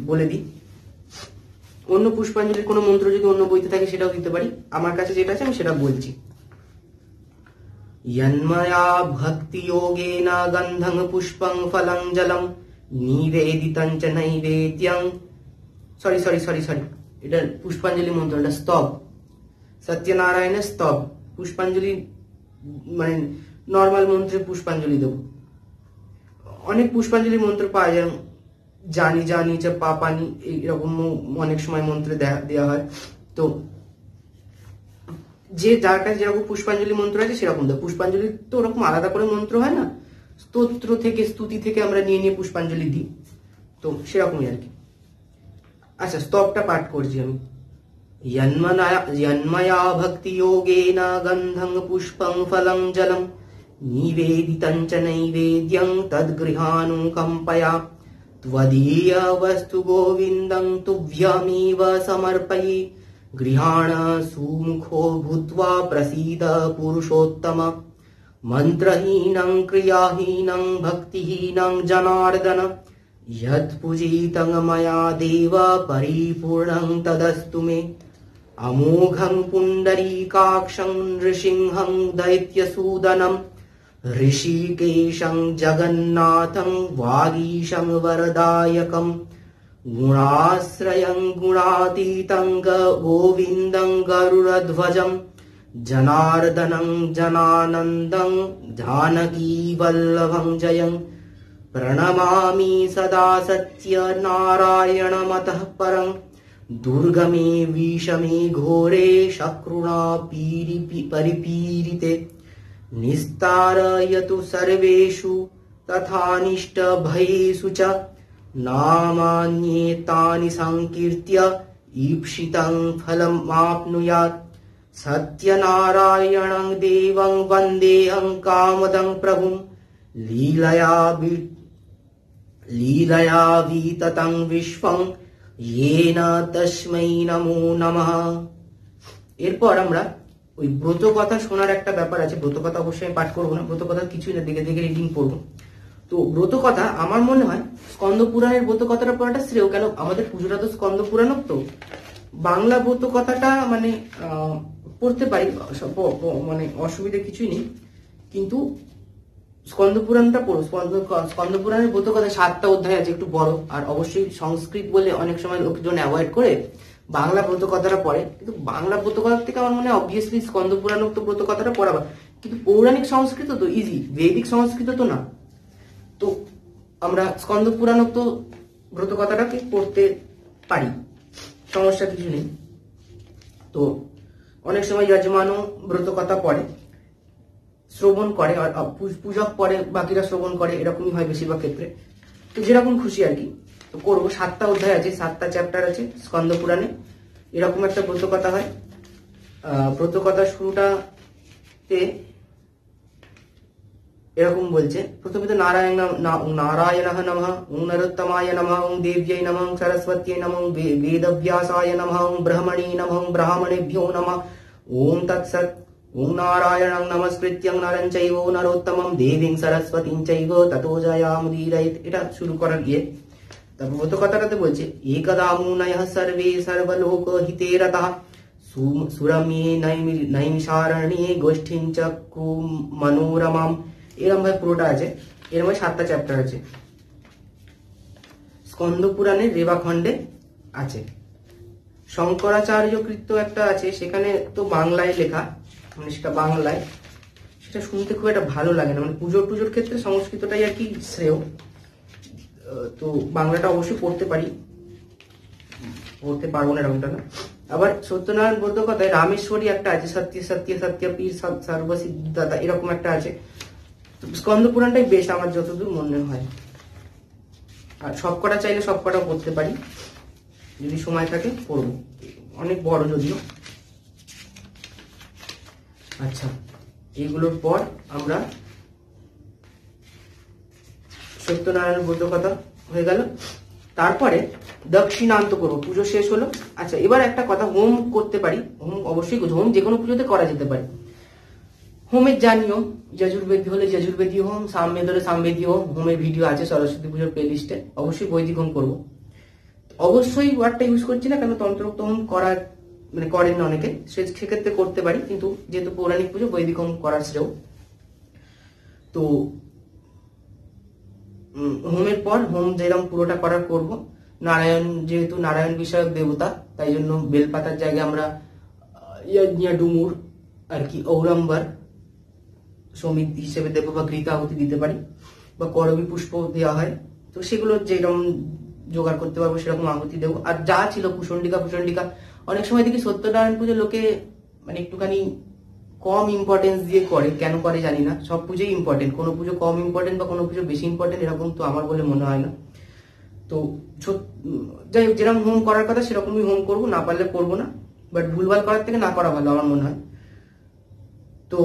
বলে দিই। অন্য পুষ্পাঞ্জলির কোনো মন্ত্র যদি অন্য বইতে থাকে সেটাও দিতে পারি, আমার কাছে যেটা আছে আমি সেটা বলছি। यन्मया भक्ति योगेन गन्धं पुष्पं फलं जलं निवेदितं च नैवेद्यं, সরি এটা পুষ্পাঞ্জলি মন্ত্র, এটা স্তব, সত্যনারায়ণের স্তব। পুষ্পাঞ্জলি মানে নর্মাল মন্ত্রে পুষ্পাঞ্জলি দেব। অনেক পুষ্পাঞ্জলি মন্ত্র পাওয়া যায়, জানি জানি চ পাপানি, এরকম অনেক সময় মন্ত্রে দেওয়া হয়। তো যে যার কাছে যেরকম পুষ্পাঞ্জলি মন্ত্র আছে সেরকম দেয়। পুষ্পাঞ্জলি তো ওরকম আলাদা করে মন্ত্র হয় না, স্তোত্র থেকে স্তুতি থেকে আমরা নিয়ে পুষ্পাঞ্জলি দিই, তো সেরকমই আর কি। আচ্ছা স্তবটা পাঠ করছি আমি। यन्मया भक्ति योगेन गन्धं पुष्पं फलं जलं निवेदितं च नैवेद्यं तद्गृहानुकम्पया त्वदीय वस्तु गोविन्दं तुभ्यमेव समर्पये गृहाण सुमुखो भूत्वा प्रसीद पुरुषोत्तम मन्त्रहीनं क्रियाहीनं भक्तिहीनं जनार्दन यत्पूजितं मया देव परिपूर्णं तदस्तु मे अमोघं पुण्डरीकाक्षं नृसिंहं दैत्यसूदनं ऋषिकेशं जगन्नाथं वागीशं वरदायकं गुणाश्रयं गुणातीतं गोविन्दं गरुडध्वजं जनार्दनं जनानन्दं जानकीवल्लभं जयं प्रणमामि सदा सत्यनारायणमतः परं दुर्गमे विषमे घोरे शक्रुणा परिपीडिते निस्तारयतु सर्वेषु तथानिष्टभयेषु च नामान्येतानि संकीर्त्य ईप्सितं फलमाप्नुयात् सत्यनारायणं देवं वन्देऽहं कामदं प्रभुं लीलया विततं विश्वं येन तस्मै नमो नमः। এরপর আমরা ওই ব্রত কথা শোনার একটা ব্যাপার আছে। ব্রত কথা অবশ্যই আমি পাঠ করবো না, ব্রত কথা কিছুই না, দেখে দেখে রিডিং পড়বো। তো ব্রত কথা আমার মনে হয় স্কন্দ পুরাণের ব্রত কথাটা পড়াটা শ্রেয়। কেন, আমাদের পুজোটা তো স্কন্দ পুরাণক, তো বাংলা ব্রত কথাটা মানে পড়তে পারি, মানে অসুবিধা কিছুই নেই, কিন্তু স্কন্দ পুরাণটা পড়ো। স্কন্দ পুরাণের ব্রত কথা 7টা অধ্যায় আছে, একটু বড়। আর অবশ্যই সংস্কৃত বলে অনেক সময় লোকজন অ্যাভয়েড করে বাংলা ব্রত কথাটা পড়ে, কিন্তু বাংলা ব্রত কথা থেকে আমার মনে হয় অবভিয়াসলি স্কন্দ পুরাণক তো ব্রত কথাটা পড়াবা, কিন্তু পৌরাণিক সংস্কৃত তো ইজি, বৈদিক সংস্কৃত তো না। তো আমরা স্কন্দ পুরাণক তো ব্রত কথাটাকে পড়তে পারি, সমস্যা কিছু নেই। তো অনেক সময় যজমানও ব্রত কথা পড়ে, শ্রবণ করে, আর পূজক পড়ে, বাকিরা শ্রবণ করে, এরকমই হয় বেশিরভাগ ক্ষেত্রে। তো যেরকম খুশি আর কি। তো করবো, 7টা অধ্যায় আছে, 7টা চ্যাপ্টার আছে স্কন্দ পুরাণে। এরকম একটা ব্রত কথা হয়। ব্রত কথা শুরুটাতে এরকম বলছে, প্রথমে তো নারায়ণ নমঃ, ওং নরোত্তমায় নমঃ, ওং দেব্যায় নমঃ, ওং সরস্বত্यै নমঃ, ওং বেদব্যাসায় নমঃ, ওং ব্রহ্মণে নমঃ, ওং ব্রাহ্মণেভ্যো নমঃ, ওং তৎসৎ। ওং নারায়ণং নমস্কৃত্যং নরং চৈব নরোত্তমং দেবীং সরস্বতীং চৈব ততো জয়ামুদীরয়েৎ। এটা শুরু করার গিয়ে তারপর ব্রত কথাটাতে বলছে, একদা মুনয়ঃ সর্বে সর্বলোক হিতে রতঃ সুরম্যে নৈমিষারণ্যে গোষ্ঠীং চক্রু মনোরমাম। এরম ভাবে পুরোটা আছে। এর মধ্যে 7টা চ্যাপ্টার আছে, স্কন্দ পুরাণের রেবাখণ্ডে আছে। শঙ্করাচার্য কৃত্য একটা আছে, সেখানে তো বাংলায় লেখা, মানে সেটা বাংলায়, সেটা শুনতে খুব একটা ভালো লাগে না, মানে পুজোর টুজোর ক্ষেত্রে সংস্কৃতটাই আর কি শ্রেয়। তো বাংলাটা অবশ্যই পড়তে পারি, পড়তে পারবো না এরকমটা না। আবার সত্যনারায়ণ ব্রত কথায় রামেশ্বরী একটা আছে, সত্য সত্য সত্য পীর সর্বসিদ্ধাতা, এরকম একটা আছে। স্কন্দ পুরাণটাই বেশ আমার যতদূর মনে হয়। আর সবকটা চাইলে সবকটাও পড়তে পারি, যদি সময় থাকে পড়বো, অনেক বড় যদিও। আচ্ছা, এইগুলোর পর আমরা সত্যনারায়ণ ব্রত কথা হয়ে গেল। তারপরে দক্ষিণান্ত করবো, পুজো শেষ হলো। আচ্ছা, এবার একটা কথা, হোম করতে পারি, হোম অবশ্যই হোম যে কোনো পুজোতে করা যেতে পারে। হোমের যা নিয়ম, যজুর্বেদী হলে যজুর্বেদী হোম, সামবেদ হলে সামবেদী হোম, হোমের ভিডিও আছে সরস্বতী পুজোর প্লে লিস্টে। অবশ্যই বৈদিক হোম করবো, অবশ্যই ওয়ার্ডটা ইউজ করছি না, কেন তন্ত্রোক্ত হোম করার মানে করেন না অনেকে, সেক্ষেত্রে করতে পারি, কিন্তু যেহেতু পৌরাণিক পুজো বৈদিক হোম করার শ্রেয়। তো হোমের পর হোম যেরকম পুরোটা করার করব। নারায়ণ, যেহেতু নারায়ণ বিষয়ক দেবতা, তাই জন্য বেলপাতার জায়গায় আমরা ডুমুর আর কি ঔরম্বর সমিত হিসেবে দেবো, বা ঘৃতাহুতি দিতে পারি, বা করবী পুষ্প দেওয়া হয়। তো সেগুলো যেরকম জোগাড় করতে পারবো সেরকম আহুতি দেবো। আর যা ছিল কুসন্ডিকা অনেক সময় দেখি সত্যনারায়ণ পুজো লোকে মানে একটুখানি কম ইম্পর্টেন্স দিয়ে করে, কেন করে জানি না। সব পুজোই ইম্পর্টেন্ট, কোনো পুজো কম ইম্পর্টেন্ট বা কোনো পুজো বেশি ইম্পর্টেন্ট এরকম তো আমার বলে মনে হয় না। তো যাই হোক, যেরকম হোম করার কথা সেরকমই হোম করবো, না পারলে করবো না, বাট ভুলভাল করার থেকে না করা ভালো আমার মনে হয়। তো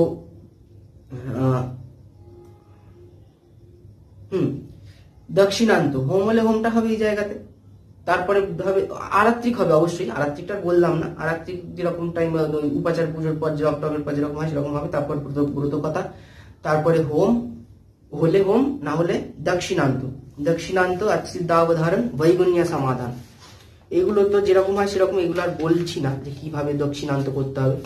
দক্ষিণান্ত হোম হলে হোমটা হবে এই জায়গাতে। তারপরে হবে আরাত্রিক, হবে অবশ্যই, আরাত্রিকটা বললাম না, আরাত্রিক যেরকম টাইম উপাচার পুজোর পর জপ টপের পর যেরকম হয় সেরকম হবে। তারপর ব্রত কথা, তারপরে হোম হলে হোম, না হলে দক্ষিণান্ত আর সিদ্ধাবধারণ, বৈগুণ্য সমাধান, এগুলো তো যেরকম হয় সেরকম, এগুলো আর বলছি না যে কিভাবে দক্ষিণান্ত করতে হবে।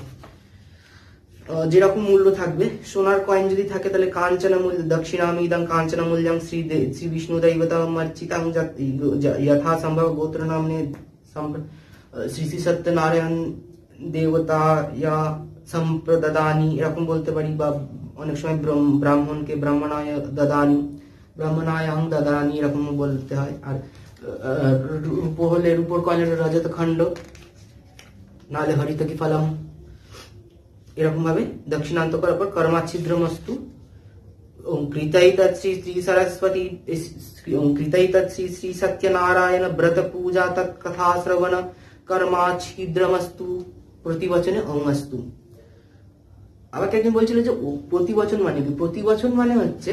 যেরকম মূল্য থাকবে, সোনার কয়েন যদি থাকে তাহলে কাঞ্চন মূল্য দক্ষিণামিদং কাঞ্চন মূল্যং শ্রী বিষ্ণু দৈবতমর্চিতং যথা সম্ভব গোত্র নামনে শ্রী শ্রী সত্যনারায়ণ দেবতা ইয়া সম্প্রদানি, এরকম বলতে পারি। বা অনেক সময় ব্রাহ্মণকে ব্রাহ্মণায় দদানি, ব্রাহ্মণায়ং দদানি, এরকম বলতে হয়। আর রূপ হলে রূপর কয়েনের রজত খণ্ড, নালে হরিত কি ফলম, এরকম ভাবে দক্ষিণান্ত করার পর কর্মাচ্ছিদ্রমস্তু ওম কৃতৈতৎ শ্রী শ্রী সরস্বতী ওম কৃতৈতৎ শ্রী শ্রী সত্যনারায়ণ ব্রত পূজা তৎকথা শ্রবণ কর্মাচ্ছিদ্রমস্তু প্রতিবচনে ওম অস্তু। আমাকে একজন বলছিল যে প্রতিবচন মানে কি? প্রতিবচন মানে হচ্ছে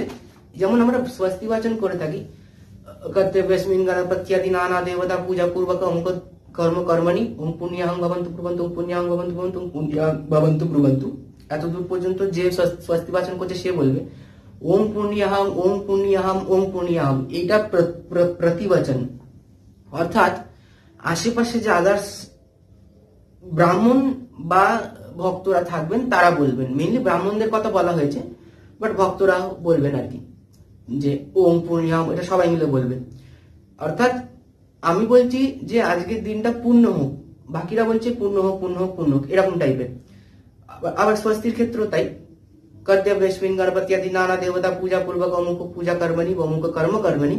যেমন আমরা স্বস্তি বাচন করে থাকি, কর্তব্যস্মিন গণপত্যাদি নানা দেবতা পূজা পূর্বক অঙ্ক কর্ম কর্মণি ওম পুণ্যাহং ভবন্তু ব্রুবন্তু ওম পুণ্যাহং ভবন্তু ব্রুবন্তু ওম পুণ্যাহং ভবন্তু ব্রুবন্তু। এত দূর পর্যন্ত যে স্বস্তি বাচন করছে সে বলবে ওম পুণ্যাহং ওম পুণ্যাহং ওম পুণ্যাহং, এইটা প্রতিবচন। অর্থাৎ আশেপাশে যে আদার্স ব্রাহ্মণ বা ভক্তরা থাকবেন তারা বলবেন, মেইনলি ব্রাহ্মণদের কথা বলা হয়েছে, বাট ভক্তরা বলবেন আর কি, যে ওম পুণ্যাহং, এটা সবাই মিলে বলবে। অর্থাৎ আমি বলছি যে আজকের দিনটা পূর্ণ হোক, বাকিরা বলছে পূর্ণ হোক পূর্ণ হোক পূর্ণ হোক, এরকম টাইপের। আবার স্বস্তির ক্ষেত্রেও তাই, कर्तव्यस्मिन् गणपति आदि नाना देवता पूजा पूर्वक अमुक पूजा कर्मणि अमुक कर्म कर्मणि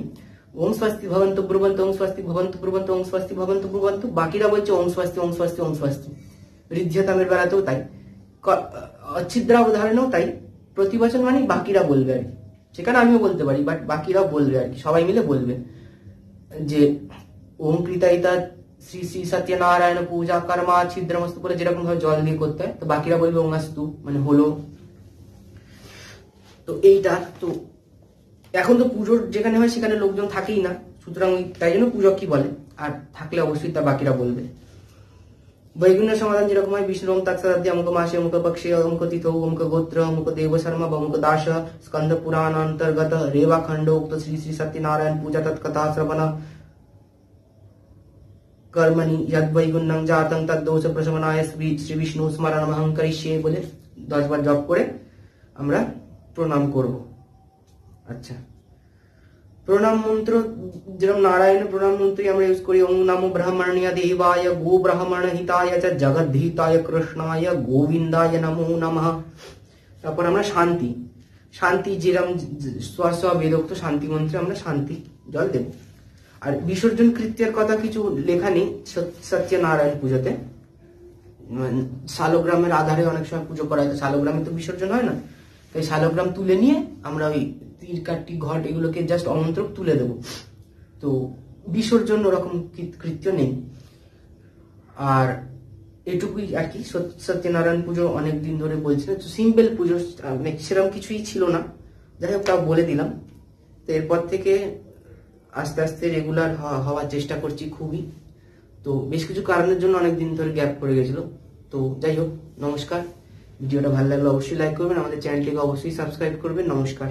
ओम स्वस्ति भवन्तु ब्रुवन्तु ओम स्वस्ति भवन्तु ब्रुवन्तु ओम स्वस्ति भवन्तु ब्रुवन्तु। বাকিরা বলছে ওম স্বস্তি ওম স্বস্তি ওম স্বস্তি। ঋদ্ধতামের বেলাতেও তাই, অচ্ছিদ্রা উদাহরণেও তাই। প্রতিবচন মানে বাকিরা বলবে আর কি, সেখানে আমিও বলতে পারি, বাট বাকিরা বলবে আর কি, সবাই মিলে বলবে যে ওম কৃতাইতা শ্রী শ্রী সত্যনারায়ণ পূজা কর্মা ছিদ্রমস্তু করে যেরকম ভাবে জল দিয়ে করতে হয়, তো বাকিরা বলবে ওম আস্তু, মানে হলো। তো এইটা তো এখন তো পুজোর যেখানে হয় সেখানে লোকজন থাকেই না, সুতরাং তাই জন্য পূজক কি বলে, আর থাকলে অবশ্যই তা বাকিরা বলবে। বৈগুণ্য সমাধান যেরকম হয় বিষ্ণু তৎসাধ্য অমুক মাসে অমুক পক্ষে অমুক তিথ অমুক গোত্র অমুক দেব শর্মা অমুক দাস স্কন্দ পুরাণ অন্তর্গত রেবা খণ্ড উক্ত শ্রী শ্রী সত্যনারায়ণ পূজা তৎকথা শ্রবণ कर्मणि यद वैगुण्यं जातं तद्दोष प्रशमनाय শ্রী বিষ্ণু স্মরণ অহং করিষ্যে বলে 10 বার জপ করে আমরা প্রণাম করব। আচ্ছা, প্রণাম মন্ত্র যেরকম নারায়ণ প্রণাম মন্ত্রই আমরা ইউজ করি, ওম নমো ব্রাহ্মণ্য দেবায় গো ব্রাহ্মণ হিতায় চ জগদ্ধিতায় কৃষ্ণায় গোবিন্দায় নমো নমঃ। তারপর আমরা শান্তি শান্তি যেরকম স্ব বেদোক্ত শান্তি মন্ত্রে আমরা শান্তি জল দেব। আর বিসর্জন কৃত্যের কথা কিছু লেখা নেই সত্যনারায়ণ পুজোতে, শালগ্রামের আধারে অনেক সময় পুজো করা হয়, শালগ্রামে তো বিসর্জন হয় না, তাই শালগ্রাম তুলে নিয়ে আমরা ওই তীর কাঠি ঘট এগুলোকে জাস্ট অমন্ত্রক তুলে দেব। তো বিসর্জন ওরকম কৃত্য নেই। আর এটুকুই আর কি। সত্যনারায়ণ পুজো অনেকদিন ধরে বলছিলেন, সিম্পল পুজো, সেরকম কিছুই ছিল না, যাই হোক তাও বলে দিলাম। তো এরপর থেকে আস্তে আস্তে রেগুলার হওয়ার চেষ্টা করছি খুবই। তো বেশ কিছু কারণের জন্য অনেকদিন ধরে গ্যাপ পড়ে গেছিল। তো যাই হোক, নমস্কার। ভিডিওটা ভালো লাগলে অবশ্যই লাইক করবেন, আমাদের চ্যানেলটিকে অবশ্যই সাবস্ক্রাইব করবেন। নমস্কার।